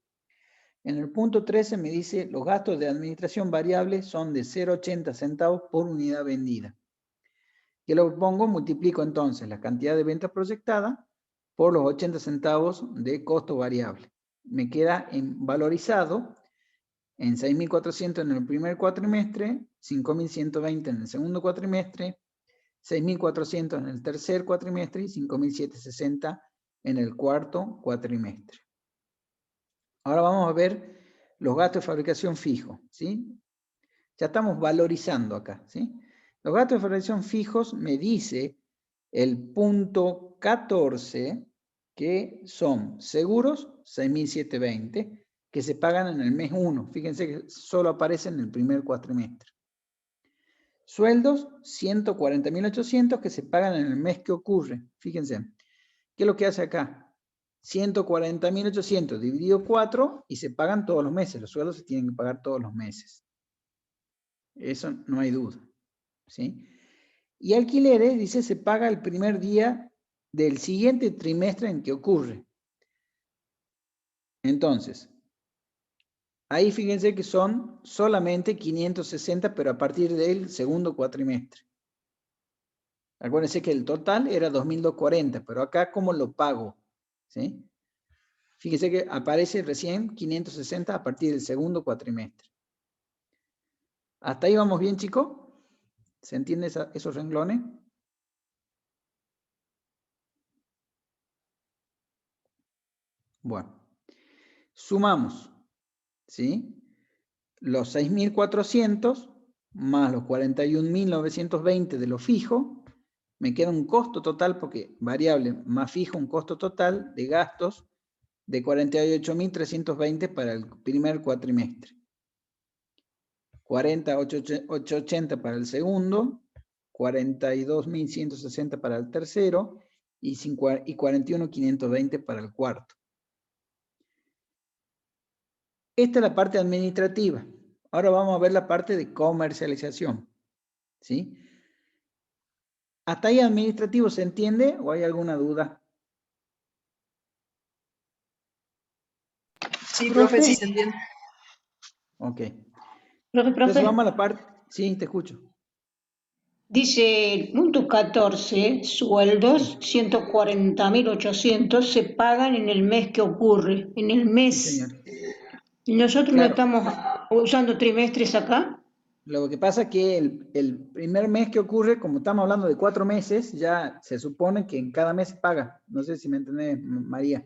En el punto 13 me dice los gastos de administración variable son de 0,80 centavos por unidad vendida. ¿Qué lo pongo? Multiplico entonces la cantidad de ventas proyectada por los 80 centavos de costo variable. me queda valorizado en 6.400 en el primer cuatrimestre, 5.120 en el segundo cuatrimestre, 6.400 en el tercer cuatrimestre y 5.760 en el cuarto cuatrimestre. Ahora vamos a ver los gastos de fabricación fijos, ¿sí? Ya estamos valorizando acá, ¿sí? Los gastos de fabricación fijos me dice el punto 14, que son seguros, 6.720, que se pagan en el mes 1. Fíjense que solo aparece en el primer cuatrimestre. Sueldos, 140.800, que se pagan en el mes que ocurre. Fíjense, ¿qué es lo que hace acá? 140.800 dividido 4 y se pagan todos los meses. Los sueldos se tienen que pagar todos los meses. Eso no hay duda, ¿sí? Y alquileres, dice, se paga el primer día del siguiente trimestre en que ocurre. Entonces, ahí fíjense que son solamente 560, pero a partir del segundo cuatrimestre. Acuérdense que el total era 2.240, pero acá, ¿cómo lo pago? ¿Sí? Fíjense que aparece recién 560 a partir del segundo cuatrimestre. ¿Hasta ahí vamos bien, chicos? ¿Se entienden esos renglones? Bueno, sumamos, ¿sí? Los 6.400 más los 41.920 de lo fijo, me queda un costo total, porque variable más fijo, un costo total de gastos de 48.320 para el primer cuatrimestre. 40.880 para el segundo, 42.160 para el tercero y 41.520 para el cuarto. Esta es la parte administrativa. Ahora vamos a ver la parte de comercialización, ¿sí? ¿Hasta ahí administrativo se entiende o hay alguna duda? Sí, profe, sí se entiende. Ok. Profe, Entonces vamos a la parte... Sí, te escucho. dice el punto 14, sueldos, Sí. 140.800 se pagan en el mes que ocurre, en el Sí, mes. señor. ¿Y nosotros no Claro. estamos usando trimestres acá? Lo que pasa es que el primer mes que ocurre, como estamos hablando de 4 meses, ya se supone que en cada mes se paga. No sé si me entendés, María.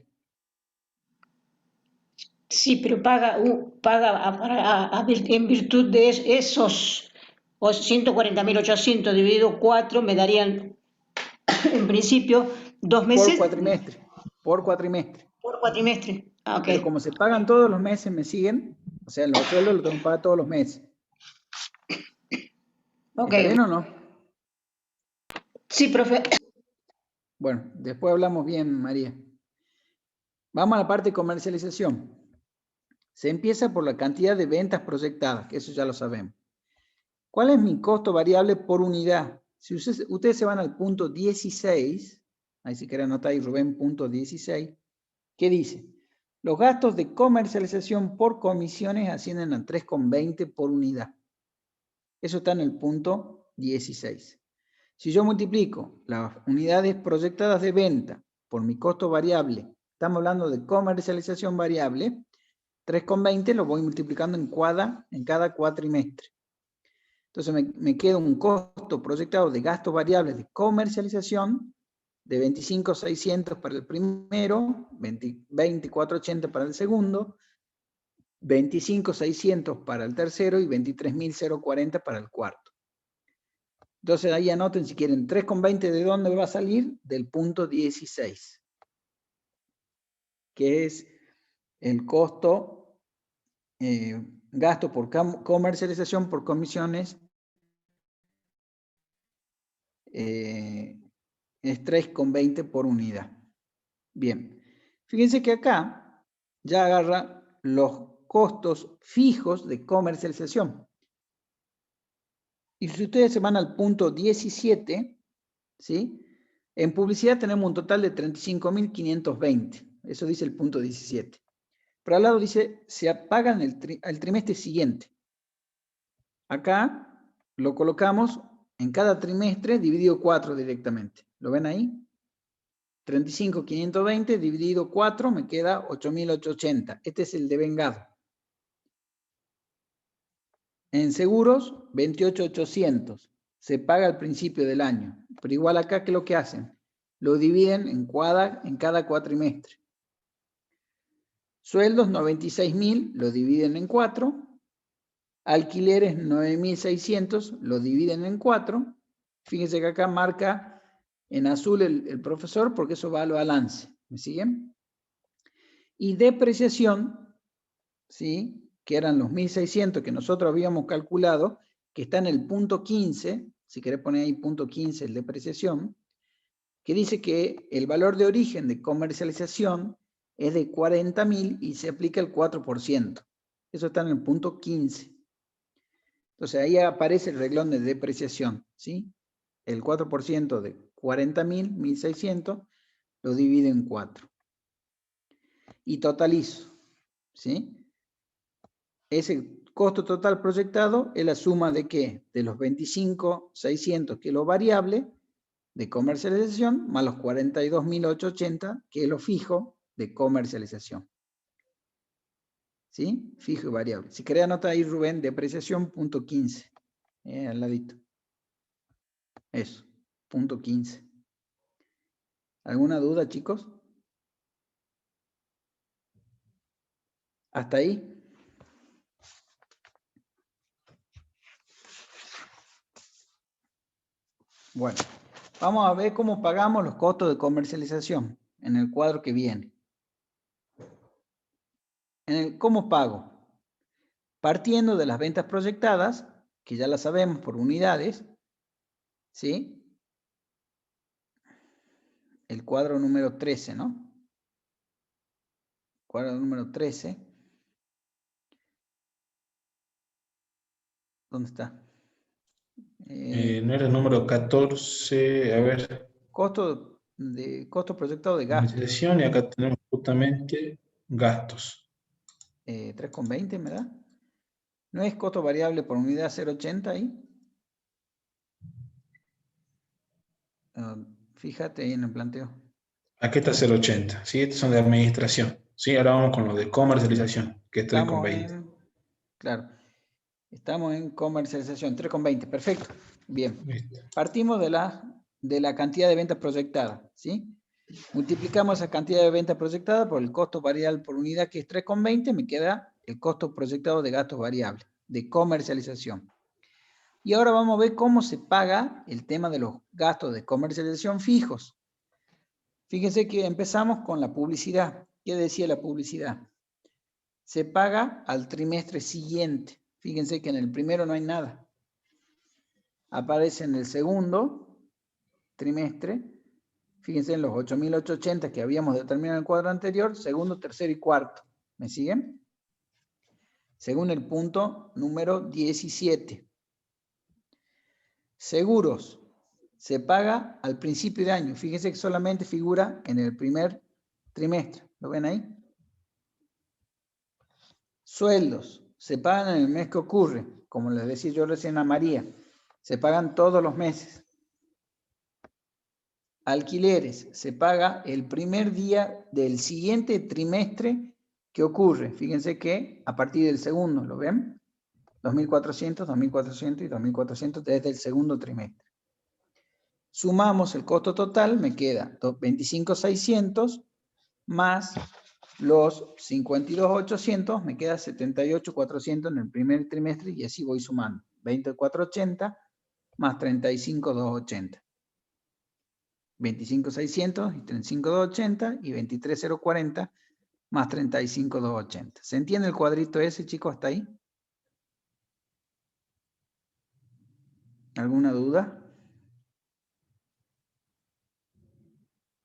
Sí, pero paga en virtud de esos 140.800 dividido 4 me darían en principio 2 Por meses cuatrimestre. Por cuatrimestre. por cuatrimestre. Ah, ok. Pero como se pagan todos los meses, ¿me siguen? O sea, los sueldos los tengo que pagar todos los meses. Ok. ¿Está bien o no? Sí, profe. Bueno, después hablamos bien, María. Vamos a la parte de comercialización. Se empieza por la cantidad de ventas proyectadas, que eso ya lo sabemos. ¿Cuál es mi costo variable por unidad? Si ustedes se van al punto 16, ahí si quieren anotar ahí Rubén, punto 16, ¿qué dice? Los gastos de comercialización por comisiones ascienden a 3,20 por unidad. Eso está en el punto 16. Si yo multiplico las unidades proyectadas de venta por mi costo variable, estamos hablando de comercialización variable, 3,20 lo voy multiplicando en cada cuatrimestre. Entonces me queda un costo proyectado de gastos variables de comercialización de 25.600 para el primero, 24.80 para el segundo, 25.600 para el tercero y 23.040 para el cuarto. Entonces ahí anoten si quieren, 3,20 ¿de dónde va a salir? Del punto 16, que es el costo, gasto por comercialización por comisiones, es 3,20 por unidad. Bien, fíjense que acá ya agarra los costos fijos de comercialización. Y si ustedes se van al punto 17, ¿sí? En publicidad tenemos un total de 35.520. Eso dice el punto 17. Pero al lado dice, se pagan el trimestre siguiente. Acá lo colocamos en cada trimestre dividido 4 directamente. ¿Lo ven ahí? 35.520 dividido 4 me queda 8.880. Este es el devengado. En seguros, 28.800. Se paga al principio del año. Pero igual acá, ¿qué es lo que hacen? Lo dividen en cada cuatrimestre. Sueldos, 96.000, lo dividen en 4. Alquileres, 9.600, lo dividen en 4. Fíjense que acá marca en azul el profesor porque eso va al balance. ¿Me siguen? Y depreciación, ¿sí?, que eran los 1.600 que nosotros habíamos calculado, que está en el punto 15, si querés poner ahí punto 15, el depreciación, que dice que el valor de origen de comercialización es de 40.000 y se aplica el 4%. Eso está en el punto 15. Entonces ahí aparece el reglón de depreciación, ¿sí? El 4% de 40.000, 1.600, lo divide en 4. Y totalizo, ¿sí? Ese costo total proyectado es la suma de ¿qué? De los 25.600, que es lo variable de comercialización, más los 42.880, que es lo fijo de comercialización. ¿Sí? Fijo y variable. Si querés anotar ahí, Rubén, depreciación punto 15. Al ladito. Eso, punto 15. ¿Alguna duda, chicos? ¿Hasta ahí? Bueno, vamos a ver cómo pagamos los costos de comercialización en el cuadro que viene. ¿Cómo pago? Partiendo de las ventas proyectadas, que ya las sabemos por unidades, ¿sí? El cuadro número 13, ¿no? Cuadro número 13. ¿Dónde está? No era el número 14, a ver, Costo proyectado de gasto. comercialización, y acá tenemos justamente gastos. 3,20, ¿me da? ¿No es costo variable por unidad 0,80 ahí? Fíjate ahí en el planteo. Aquí está 0,80, ¿sí? Estos son de administración. Sí, ahora vamos con lo de comercialización, que es 3,20. Claro, estamos en comercialización, 3,20, perfecto. Bien, Listo. partimos de la cantidad de ventas proyectadas, ¿sí? Multiplicamos esa cantidad de ventas proyectada por el costo variable por unidad, que es 3,20, me queda el costo proyectado de gastos variables, de comercialización. Y ahora vamos a ver cómo se paga el tema de los gastos de comercialización fijos. Fíjense que empezamos con la publicidad. ¿Qué decía la publicidad? Se paga al trimestre siguiente. Fíjense que en el primero no hay nada. Aparece en el segundo trimestre. Fíjense en los 8.880 que habíamos determinado en el cuadro anterior, segundo, tercero y cuarto. ¿Me siguen? Según el punto número 17. Seguros. Se paga al principio de año. Fíjense que solamente figura en el primer trimestre. ¿Lo ven ahí? Sueldos. Se pagan en el mes que ocurre. Como les decía yo recién a María. Se pagan todos los meses. Alquileres. Se paga el primer día del siguiente trimestre que ocurre. Fíjense que a partir del segundo, ¿lo ven? 2.400, 2.400 y 2.400 desde el segundo trimestre. Sumamos el costo total, me queda 25.600 más los 52.800, me queda 78.400 en el primer trimestre y así voy sumando. 24.80 más 35.280. 25.600 y 35.280 y 23.040 más 35.280. ¿Se entiende el cuadrito ese, chicos, hasta ahí? ¿Alguna duda?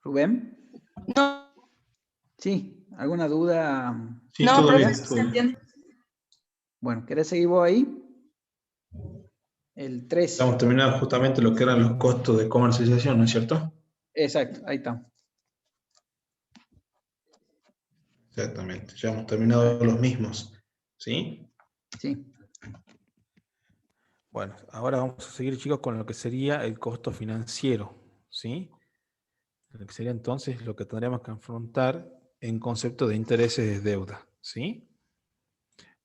¿Rubén? No, Sí, ¿alguna duda? Sí, no, todo profe, bien. sí Todo se bien. entiende. Bueno, ¿querés seguir vos ahí? El 13. Estamos terminando justamente lo que eran los costos de comercialización, ¿no es cierto? Exacto, ahí está. Exactamente, ya hemos terminado los mismos. ¿Sí? Sí. Bueno, ahora vamos a seguir, chicos, con lo que sería el costo financiero. ¿Sí? Lo que sería entonces lo que tendríamos que afrontar en concepto de intereses de deuda, ¿sí?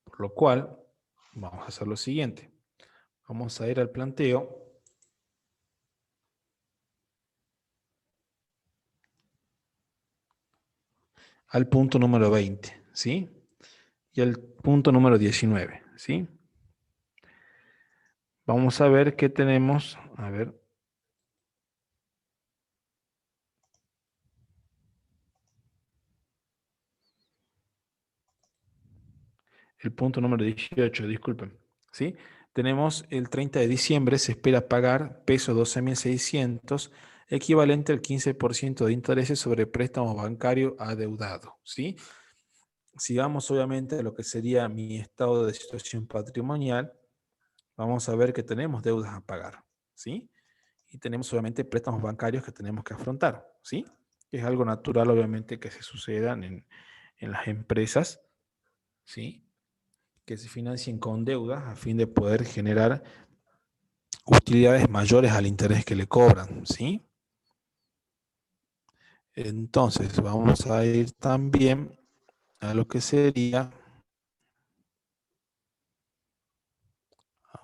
Por lo cual, vamos a hacer lo siguiente. Vamos a ir al planteo. Al punto número 20, ¿sí? Y al punto número 19, ¿sí? Vamos a ver qué tenemos. A ver. El punto número 18, disculpen, ¿sí? Tenemos el 30 de diciembre, se espera pagar peso 12.600, equivalente al 15% de intereses sobre préstamo bancario adeudado, ¿sí? Si vamos obviamente a lo que sería mi estado de situación patrimonial, vamos a ver que tenemos deudas a pagar, ¿sí? Y tenemos obviamente préstamos bancarios que tenemos que afrontar, ¿sí? Es algo natural obviamente que se sucedan en las empresas, ¿sí? Que se financien con deudas a fin de poder generar utilidades mayores al interés que le cobran, ¿sí? Entonces, vamos a ir también a lo que sería,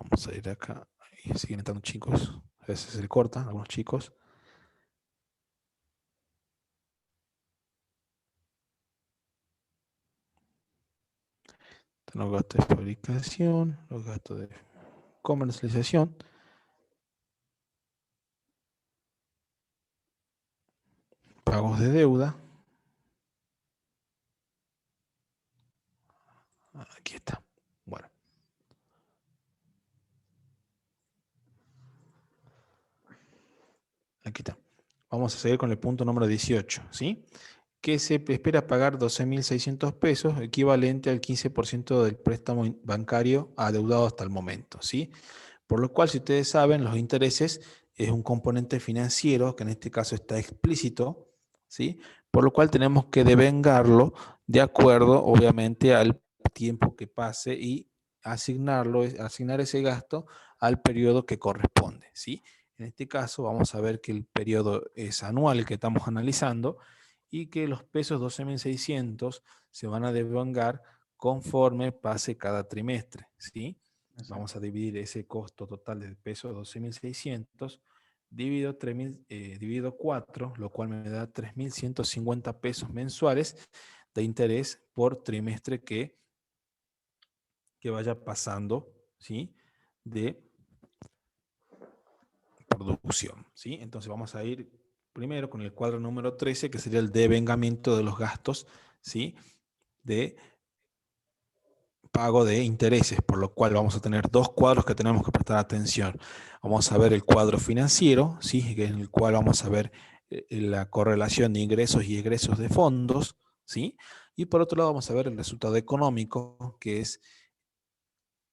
vamos a ir acá, ahí siguen entrando chicos, a veces se le cortan algunos chicos. Los gastos de fabricación, los gastos de comercialización, pagos de deuda. Aquí está. Bueno. Aquí está. Vamos a seguir con el punto número 18, ¿sí? Que se espera pagar 12.600 pesos, equivalente al 15% del préstamo bancario adeudado hasta el momento, ¿sí? Por lo cual, si ustedes saben, los intereses es un componente financiero, que en este caso está explícito, ¿sí? Por lo cual tenemos que devengarlo de acuerdo, obviamente, al tiempo que pase y asignar ese gasto al periodo que corresponde, ¿sí? En este caso vamos a ver que el periodo es anual el que estamos analizando y que los pesos 12.600 se van a devengar conforme pase cada trimestre, ¿sí? Exacto. Vamos a dividir ese costo total del peso 12.600 dividido 4, lo cual me da 3.150 pesos mensuales de interés por trimestre que vaya pasando, ¿sí? De producción, ¿sí? Entonces vamos a ir primero con el cuadro número 13, que sería el devengamiento de los gastos, ¿sí? De pago de intereses, por lo cual vamos a tener dos cuadros que tenemos que prestar atención. Vamos a ver el cuadro financiero, ¿sí? En el cual vamos a ver la correlación de ingresos y egresos de fondos, ¿sí? Y por otro lado vamos a ver el resultado económico, que es,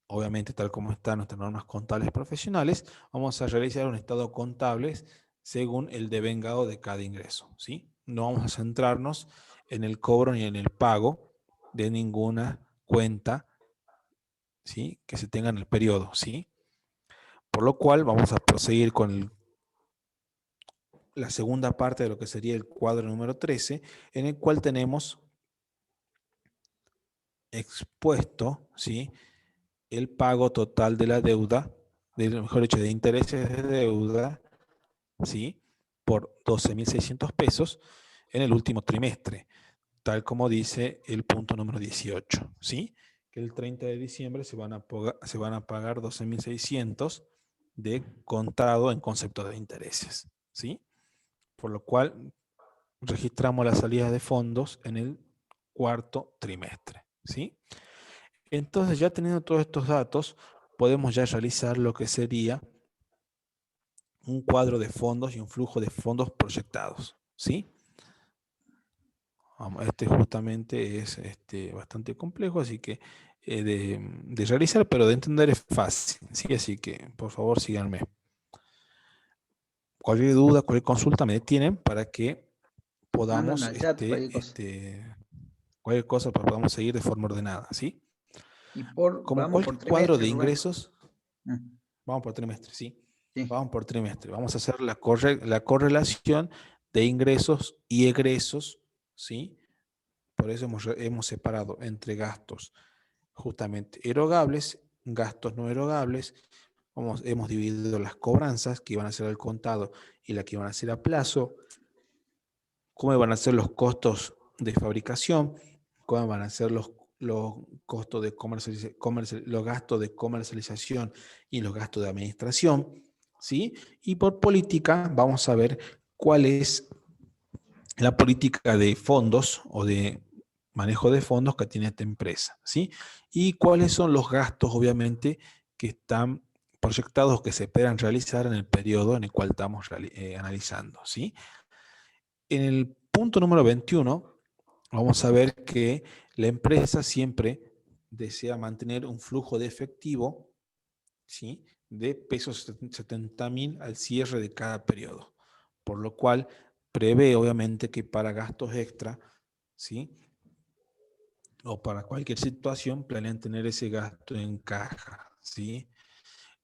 obviamente, tal como están nuestras normas contables profesionales, vamos a realizar un estado contable según el devengado de cada ingreso, ¿sí? No vamos a centrarnos en el cobro ni en el pago de ninguna cuenta, ¿sí? Que se tenga en el periodo, ¿sí? Por lo cual vamos a proseguir con la segunda parte de lo que sería el cuadro número 13, en el cual tenemos expuesto, ¿sí? El pago total de la deuda, mejor dicho, de intereses de deuda, ¿sí? Por 12.600 pesos en el último trimestre, tal como dice el punto número 18, ¿sí? Que el 30 de diciembre se van a pagar 12.600 de contado en concepto de intereses, ¿sí? Por lo cual registramos las salidas de fondos en el cuarto trimestre, ¿sí? Entonces, ya teniendo todos estos datos, podemos ya realizar lo que sería un cuadro de fondos y un flujo de fondos proyectados, ¿sí? Este justamente es bastante complejo, así que de realizar, pero de entender es fácil, ¿sí? Así que, por favor, síganme. Cualquier duda, cualquier consulta me tienen para que Mandan podamos, al chat cualquier cosa. cualquier cosa, para podamos seguir de forma ordenada, ¿sí? Y Como vamos cualquier por cuadro de trimestre, Rubén. ingresos, Mm, vamos por trimestre, ¿sí? sí. Vamos por trimestre. Vamos a hacer la correlación de ingresos y egresos, ¿sí? Por eso hemos separado entre gastos justamente erogables, gastos no erogables. Hemos dividido las cobranzas que iban a ser al contado y las que iban a ser a plazo, cómo van a ser los costos de fabricación, cómo van a ser los costos de los gastos de comercialización y los gastos de administración, ¿sí? Y por política vamos a ver cuál es la política de fondos o de manejo de fondos que tiene esta empresa, ¿sí? Y cuáles son los gastos, obviamente, que están proyectados que se esperan realizar en el periodo en el cual estamos analizando, ¿sí? En el punto número 21, vamos a ver que la empresa siempre desea mantener un flujo de efectivo, ¿sí? De pesos 70.000 al cierre de cada periodo, por lo cual prevé obviamente que para gastos extra, ¿sí? O para cualquier situación planean tener ese gasto en caja, ¿sí?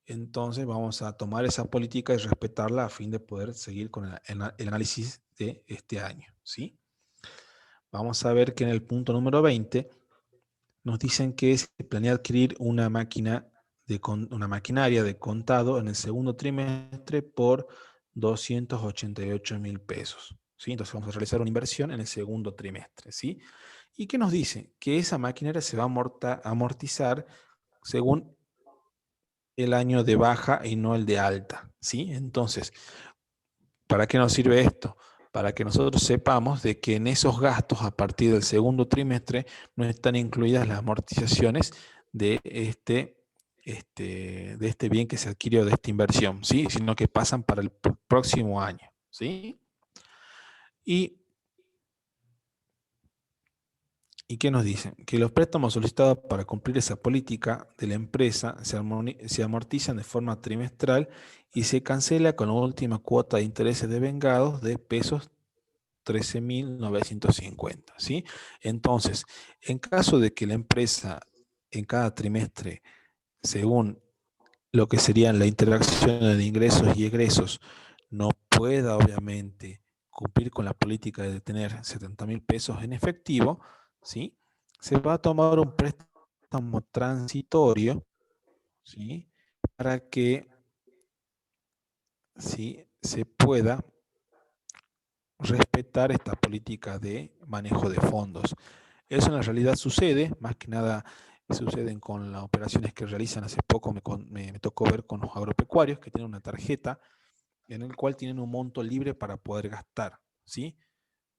Entonces vamos a tomar esa política y respetarla a fin de poder seguir con el análisis de este año, ¿sí? Vamos a ver que en el punto número 20 nos dicen que se planea adquirir una maquinaria de contado en el segundo trimestre por 288.000 pesos, ¿sí? Entonces vamos a realizar una inversión en el segundo trimestre, ¿sí? ¿Y qué nos dice? Que esa maquinaria se va a amortizar según el año de baja y no el de alta, ¿sí? Entonces, ¿para qué nos sirve esto? Para que nosotros sepamos de que en esos gastos a partir del segundo trimestre no están incluidas las amortizaciones de este bien que se adquirió de esta inversión, ¿sí? Sino que pasan para el próximo año, ¿sí? ¿Y qué nos dicen? Que los préstamos solicitados para cumplir esa política de la empresa se amortizan de forma trimestral y se cancela con la última cuota de intereses devengados de pesos 13.950, ¿sí? Entonces, en caso de que la empresa en cada trimestre, según lo que serían la interacción de ingresos y egresos, no pueda obviamente cumplir con la política de tener 70.000 pesos en efectivo, ¿sí? Se va a tomar un préstamo transitorio, ¿sí? Para que, ¿sí?, se pueda respetar esta política de manejo de fondos. Eso en la realidad sucede, más que nada suceden con las operaciones que realizan. Hace poco me tocó ver con los agropecuarios que tienen una tarjeta en el cual tienen un monto libre para poder gastar, ¿sí?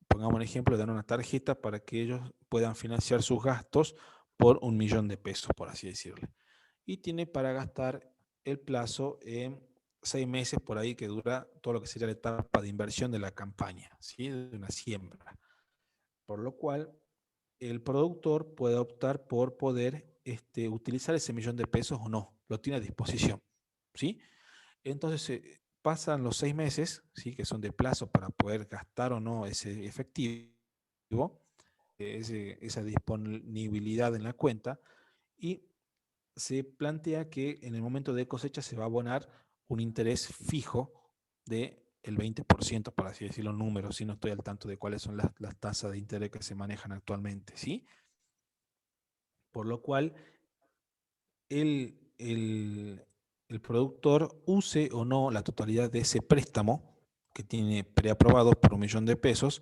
Pongamos un ejemplo, dan una tarjeta para que ellos puedan financiar sus gastos por 1.000.000 de pesos, por así decirlo. Y tiene para gastar el plazo en 6 meses por ahí, que dura todo lo que sería la etapa de inversión de la campaña, ¿sí? De una siembra. Por lo cual, el productor puede optar por poder utilizar ese 1.000.000 de pesos o no, lo tiene a disposición, ¿sí? Entonces pasan los 6 meses, ¿sí?, que son de plazo para poder gastar o no ese efectivo, esa disponibilidad en la cuenta, y se plantea que en el momento de cosecha se va a abonar un interés fijo del 20%, por así decirlo, números, si no estoy al tanto de cuáles son las tasas de interés que se manejan actualmente, ¿sí? Por lo cual, el productor use o no la totalidad de ese préstamo que tiene preaprobado por 1.000.000 de pesos,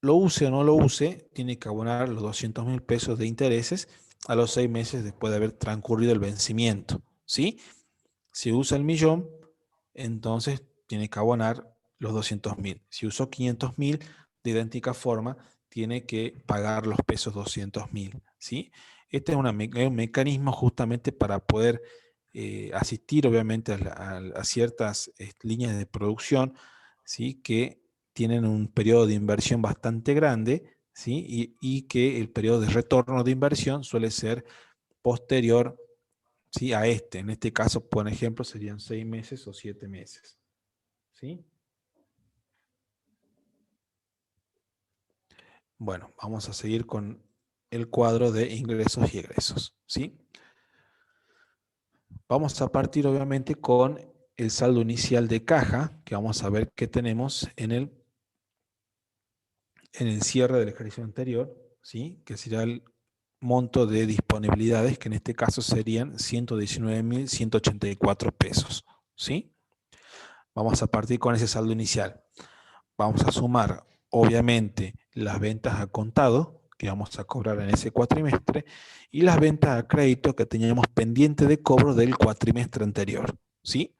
lo use o no lo use, tiene que abonar los 200.000 pesos de intereses a los 6 meses después de haber transcurrido el vencimiento, ¿sí? Si usa el 1.000.000, entonces tiene que abonar los 200.000. Si usó 500.000, de idéntica forma, tiene que pagar los pesos 200.000, ¿sí? Este es un mecanismo justamente para poder asistir, obviamente, a ciertas líneas de producción, ¿sí?, que tienen un periodo de inversión bastante grande, ¿sí?, y que el periodo de retorno de inversión suele ser posterior, ¿sí?, a este. En este caso, por ejemplo, serían 6 meses o 7 meses, ¿sí? Bueno, vamos a seguir con el cuadro de ingresos y egresos, ¿sí? Vamos a partir, obviamente, con el saldo inicial de caja, que vamos a ver que tenemos en el cierre del ejercicio anterior, ¿sí? Que será el monto de disponibilidades, que en este caso serían 119.184 pesos, ¿sí? Vamos a partir con ese saldo inicial. Vamos a sumar, obviamente, las ventas a contado, que vamos a cobrar en ese cuatrimestre, y las ventas a crédito que teníamos pendiente de cobro del cuatrimestre anterior, ¿sí?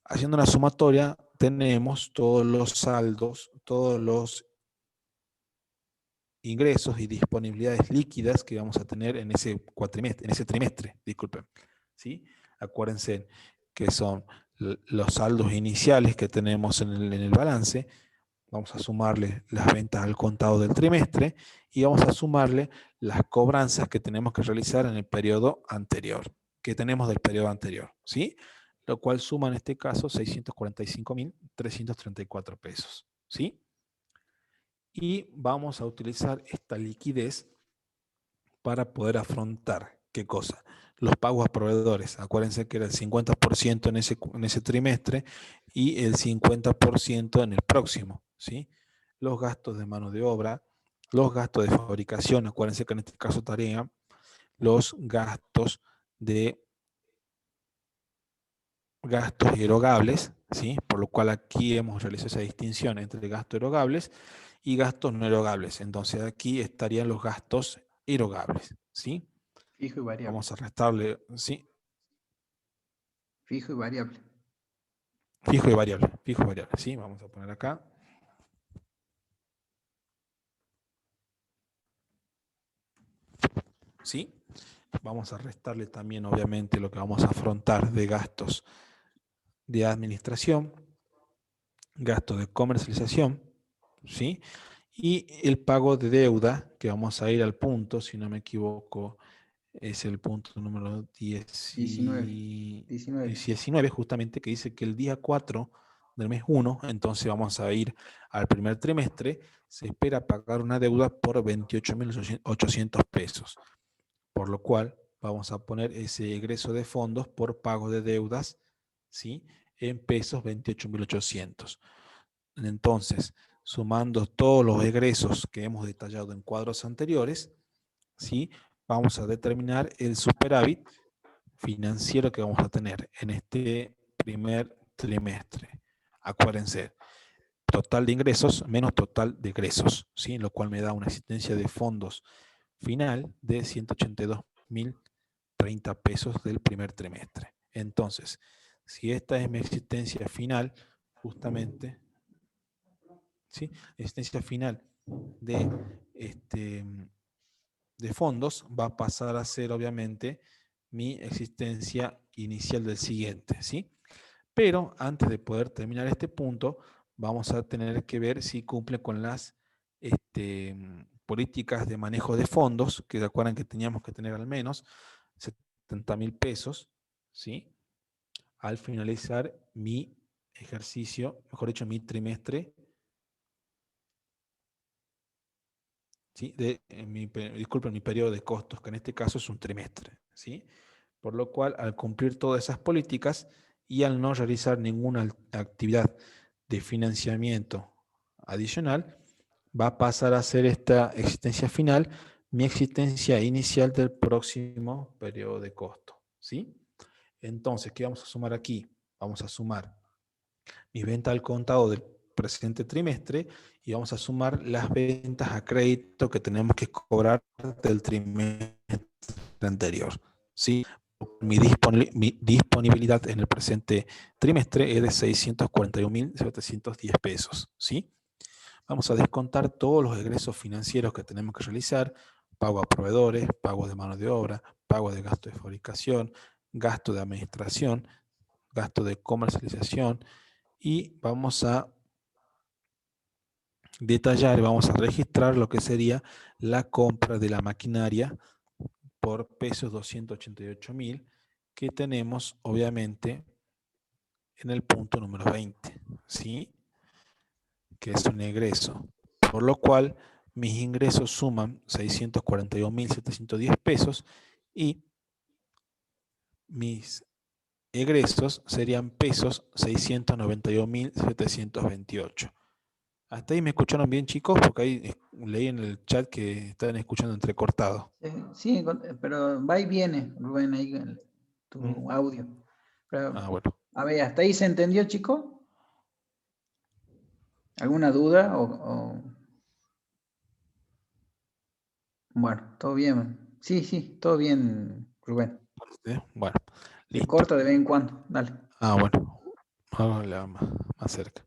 Haciendo una sumatoria, tenemos todos los saldos, todos los ingresos y disponibilidades líquidas que vamos a tener en ese cuatrimestre, en ese trimestre, disculpen, ¿sí? Acuérdense que son los saldos iniciales que tenemos en el balance. Vamos a sumarle las ventas al contado del trimestre y vamos a sumarle las cobranzas que tenemos que realizar en el periodo anterior, que tenemos del periodo anterior, ¿sí? Lo cual suma en este caso 645.334 pesos, ¿sí? Y vamos a utilizar esta liquidez para poder afrontar, ¿qué cosa? Los pagos a proveedores. Acuérdense que era el 50% en ese trimestre y el 50% en el próximo, ¿sí? Los gastos de mano de obra, los gastos de fabricación, acuérdense que en este caso tarea, los gastos erogables, ¿sí? Por lo cual aquí hemos realizado esa distinción entre gastos erogables y gastos no erogables. Entonces aquí estarían los gastos erogables, ¿sí? Fijo y variable. Vamos a restarle, ¿sí? Fijo y variable. Fijo y variable, ¿sí? Vamos a poner acá. ¿Sí? Vamos a restarle también, obviamente, lo que vamos a afrontar de gastos de administración, gastos de comercialización, ¿sí? Y el pago de deuda, que vamos a ir al punto, si no me equivoco, es el punto número 19, justamente, que dice que el día 4 del mes 1, entonces vamos a ir al primer trimestre, se espera pagar una deuda por 28.800 pesos, por lo cual vamos a poner ese egreso de fondos por pago de deudas, ¿sí? En pesos 28.800. Entonces, sumando todos los egresos que hemos detallado en cuadros anteriores, ¿sí? Vamos a determinar el superávit financiero que vamos a tener en este primer trimestre. Acuérdense, total de ingresos menos total de egresos, ¿sí? Lo cual me da una existencia de fondos final de 182.030 pesos del primer trimestre. Entonces, si esta es mi existencia final, justamente, ¿sí? Existencia final de fondos va a pasar a ser, obviamente, mi existencia inicial del siguiente, ¿sí? Pero antes de poder terminar este punto, vamos a tener que ver si cumple con las políticas de manejo de fondos, que recuerdan que teníamos que tener al menos 70.000 pesos, ¿sí? Al finalizar mi ejercicio, mejor dicho, mi trimestre, ¿sí? Disculpen, mi periodo de costos, que en este caso es un trimestre, ¿sí? Por lo cual, al cumplir todas esas políticas y al no realizar ninguna actividad de financiamiento adicional, va a pasar a ser esta existencia final mi existencia inicial del próximo periodo de costo, ¿sí? Entonces, ¿qué vamos a sumar aquí? Vamos a sumar mi venta al contado del presente trimestre y vamos a sumar las ventas a crédito que tenemos que cobrar del trimestre anterior, ¿sí? Mi disponibilidad en el presente trimestre es de 641.710 pesos, ¿sí? Vamos a descontar todos los egresos financieros que tenemos que realizar, pago a proveedores, pago de mano de obra, pago de gasto de fabricación, gasto de administración, gasto de comercialización, y vamos a detallar, vamos a registrar lo que sería la compra de la maquinaria por pesos 288.000 que tenemos obviamente en el punto número 20, ¿sí? Que es un egreso, por lo cual mis ingresos suman 641.710 pesos y mis egresos serían pesos 691.728. ¿Hasta ahí me escucharon bien, chicos? Porque ahí leí en el chat que estaban escuchando entrecortado. Sí, pero va y viene, Rubén, ahí tu audio. Pero, Bueno. a ver, ¿hasta ahí se entendió, chico? ¿Alguna duda? Bueno, todo bien. Sí, todo bien, Rubén. Bueno, Se listo. corta de vez en cuando, dale. Bueno, vamos más cerca.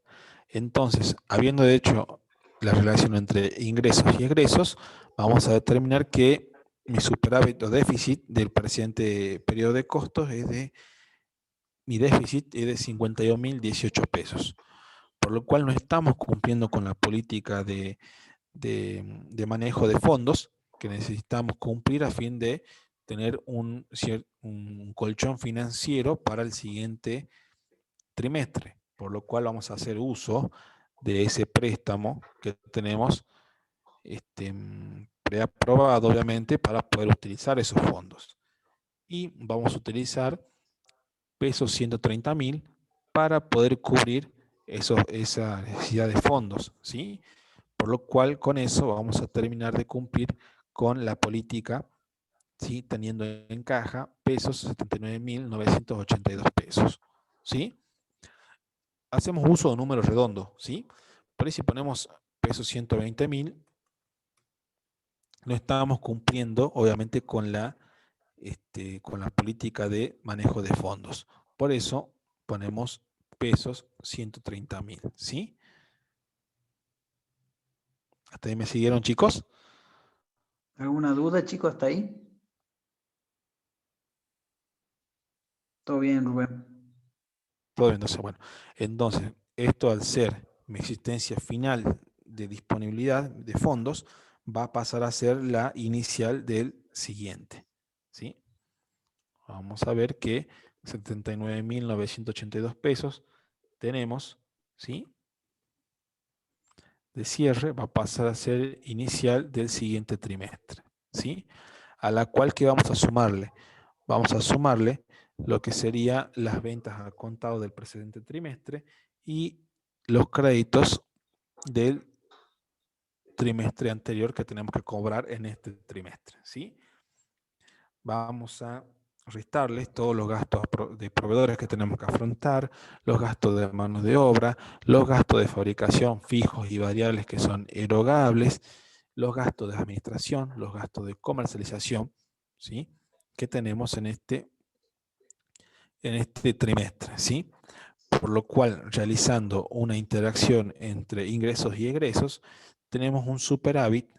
Entonces, habiendo hecho la relación entre ingresos y egresos, vamos a determinar que mi superávit o déficit del presente periodo de costos mi déficit es de 51.018 pesos, por lo cual no estamos cumpliendo con la política de manejo de fondos que necesitamos cumplir a fin de tener un colchón financiero para el siguiente trimestre, por lo cual vamos a hacer uso de ese préstamo que tenemos preaprobado, obviamente, para poder utilizar esos fondos. Y vamos a utilizar pesos 130.000 para poder cubrir esa necesidad de fondos, ¿sí? Por lo cual, con eso vamos a terminar de cumplir con la política, ¿sí? Teniendo en caja pesos 79.982 pesos, ¿sí? Hacemos uso de un número redondo, ¿sí? Por ahí si ponemos pesos 120.000, no estábamos cumpliendo, obviamente, con la política de manejo de fondos. Por eso ponemos pesos 130.000, ¿sí? ¿Hasta ahí me siguieron, chicos? ¿Alguna duda, chicos, hasta ahí? Todo bien, Rubén. Todo bien, entonces, esto al ser mi existencia final de disponibilidad de fondos, va a pasar a ser la inicial del siguiente, ¿sí? Vamos a ver que 79.982 pesos tenemos, ¿sí? De cierre va a pasar a ser inicial del siguiente trimestre, ¿sí? A la cual que vamos a sumarle. Vamos a sumarle lo que sería las ventas a contado del precedente trimestre y los créditos del trimestre anterior que tenemos que cobrar en este trimestre, ¿sí? Vamos a restarles todos los gastos de proveedores que tenemos que afrontar, los gastos de mano de obra, los gastos de fabricación fijos y variables que son erogables, los gastos de administración, los gastos de comercialización, ¿sí? Que tenemos en este trimestre, ¿sí? Por lo cual, realizando una interacción entre ingresos y egresos, tenemos un superávit,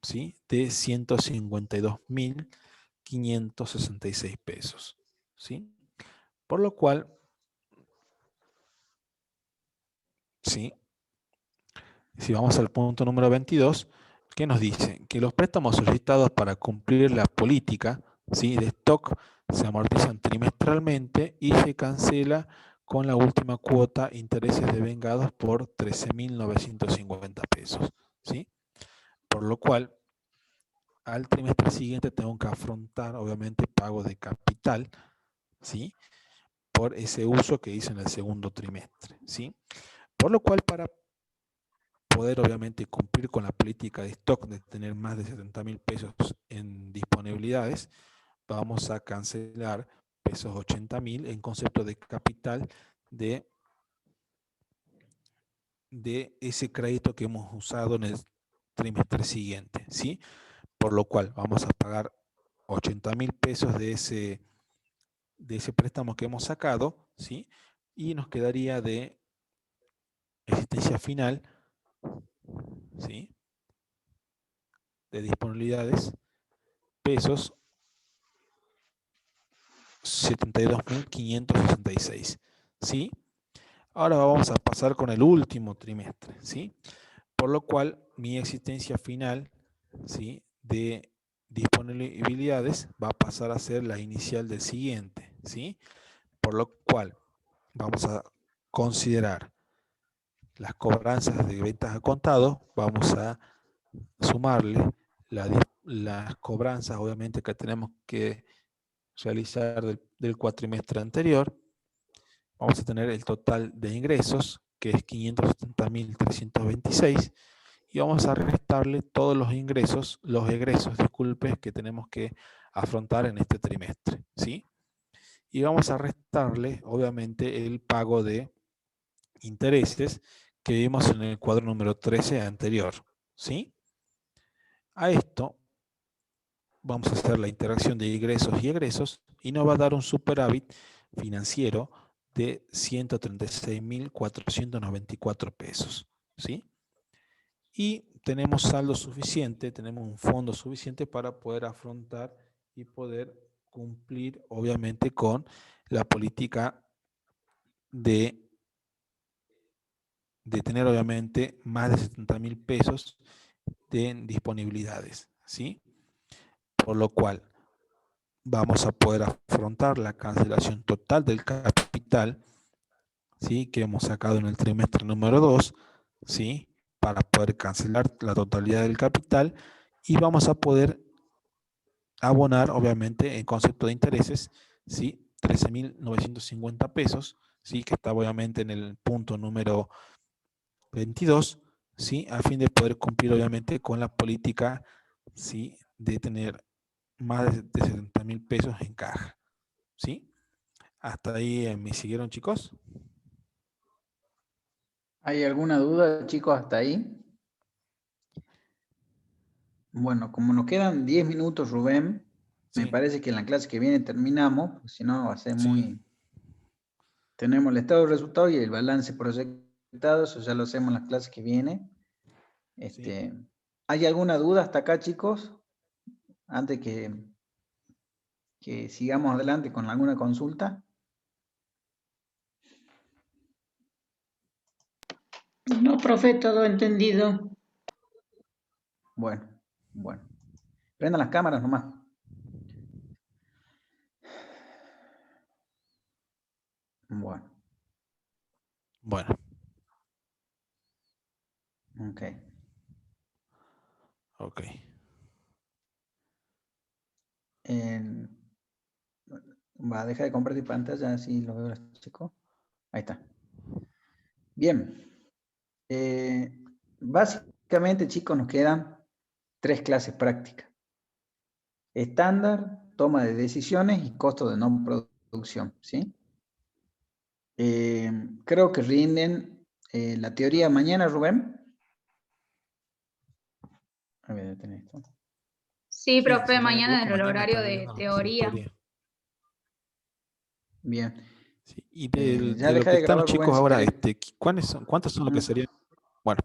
¿sí? De 152.566 pesos, ¿sí? Por lo cual, ¿sí? Si vamos al punto número 22, ¿qué nos dice? Que los préstamos solicitados para cumplir la política, ¿sí? De stock se amortizan trimestralmente y se cancela con la última cuota intereses devengados por 13.950 pesos, ¿sí? Por lo cual, al trimestre siguiente tengo que afrontar, obviamente, pago de capital, ¿sí? Por ese uso que hice en el segundo trimestre, ¿sí? Por lo cual, para poder, obviamente, cumplir con la política de stock de tener más de 70.000 pesos en disponibilidades, vamos a cancelar pesos 80.000 en concepto de capital de ese crédito que hemos usado en el trimestre siguiente, ¿sí? Por lo cual vamos a pagar 80.000 pesos de ese préstamo que hemos sacado, ¿sí? Y nos quedaría de existencia final, ¿sí? De disponibilidades, pesos 72.566, ¿sí? Ahora vamos a pasar con el último trimestre, ¿sí? Por lo cual mi existencia final, ¿sí? De disponibilidades va a pasar a ser la inicial del siguiente, ¿sí? Por lo cual vamos a considerar las cobranzas de ventas a contado, vamos a sumarle las cobranzas, obviamente, que tenemos que realizar del cuatrimestre anterior, vamos a tener el total de ingresos, que es 570.326, y vamos a restarle todos los egresos, disculpe, que tenemos que afrontar en este trimestre, ¿sí? Y vamos a restarle, obviamente, el pago de intereses que vimos en el cuadro número 13 anterior, ¿sí? A esto vamos a hacer la interacción de ingresos y egresos y nos va a dar un superávit financiero de 136.494 pesos, ¿sí? Y tenemos saldo suficiente, tenemos un fondo suficiente para poder afrontar y poder cumplir, obviamente, con la política de tener, obviamente, más de 70.000 pesos de disponibilidades, ¿sí? Por lo cual vamos a poder afrontar la cancelación total del capital, ¿sí? Que hemos sacado en el trimestre número 2, ¿sí? Para poder cancelar la totalidad del capital, y vamos a poder abonar, obviamente, en concepto de intereses, ¿sí? 13.950 pesos, ¿sí? Que está obviamente en el punto número 22, ¿sí? A fin de poder cumplir, obviamente, con la política, ¿sí? De tener más de 70.000 pesos en caja, ¿sí? Hasta ahí me siguieron, chicos. ¿Hay alguna duda, chicos, hasta ahí? Bueno, como nos quedan 10 minutos, Rubén, me Sí, parece que en la clase que viene terminamos, porque si no va a ser muy... sí, Tenemos el estado de resultados y el balance proyectado, eso ya lo hacemos en las clases que viene. sí. ¿Hay alguna duda hasta acá, chicos? Antes que sigamos adelante con alguna consulta. No, profe, todo entendido. Bueno, bueno. Prendan las cámaras nomás. Bueno, Bueno, ok. ok. Va, deja de compartir pantalla, así lo veo, chicos. Ahí está. Bien. Básicamente, chicos, nos quedan 3 clases prácticas. Estándar, toma de decisiones y costo de no producción, ¿sí? Creo que rinden la teoría mañana, Rubén. A ver, tenés esto. Sí, Sí, profe, si no me mañana equivoco, en el mañana horario estaría de dando la teoría. teoría. Bien. Sí, y Ya de lo deja que de están los grabar, Rubén, chicos si ahora, querés. ¿cuántas son lo que serían? Bueno,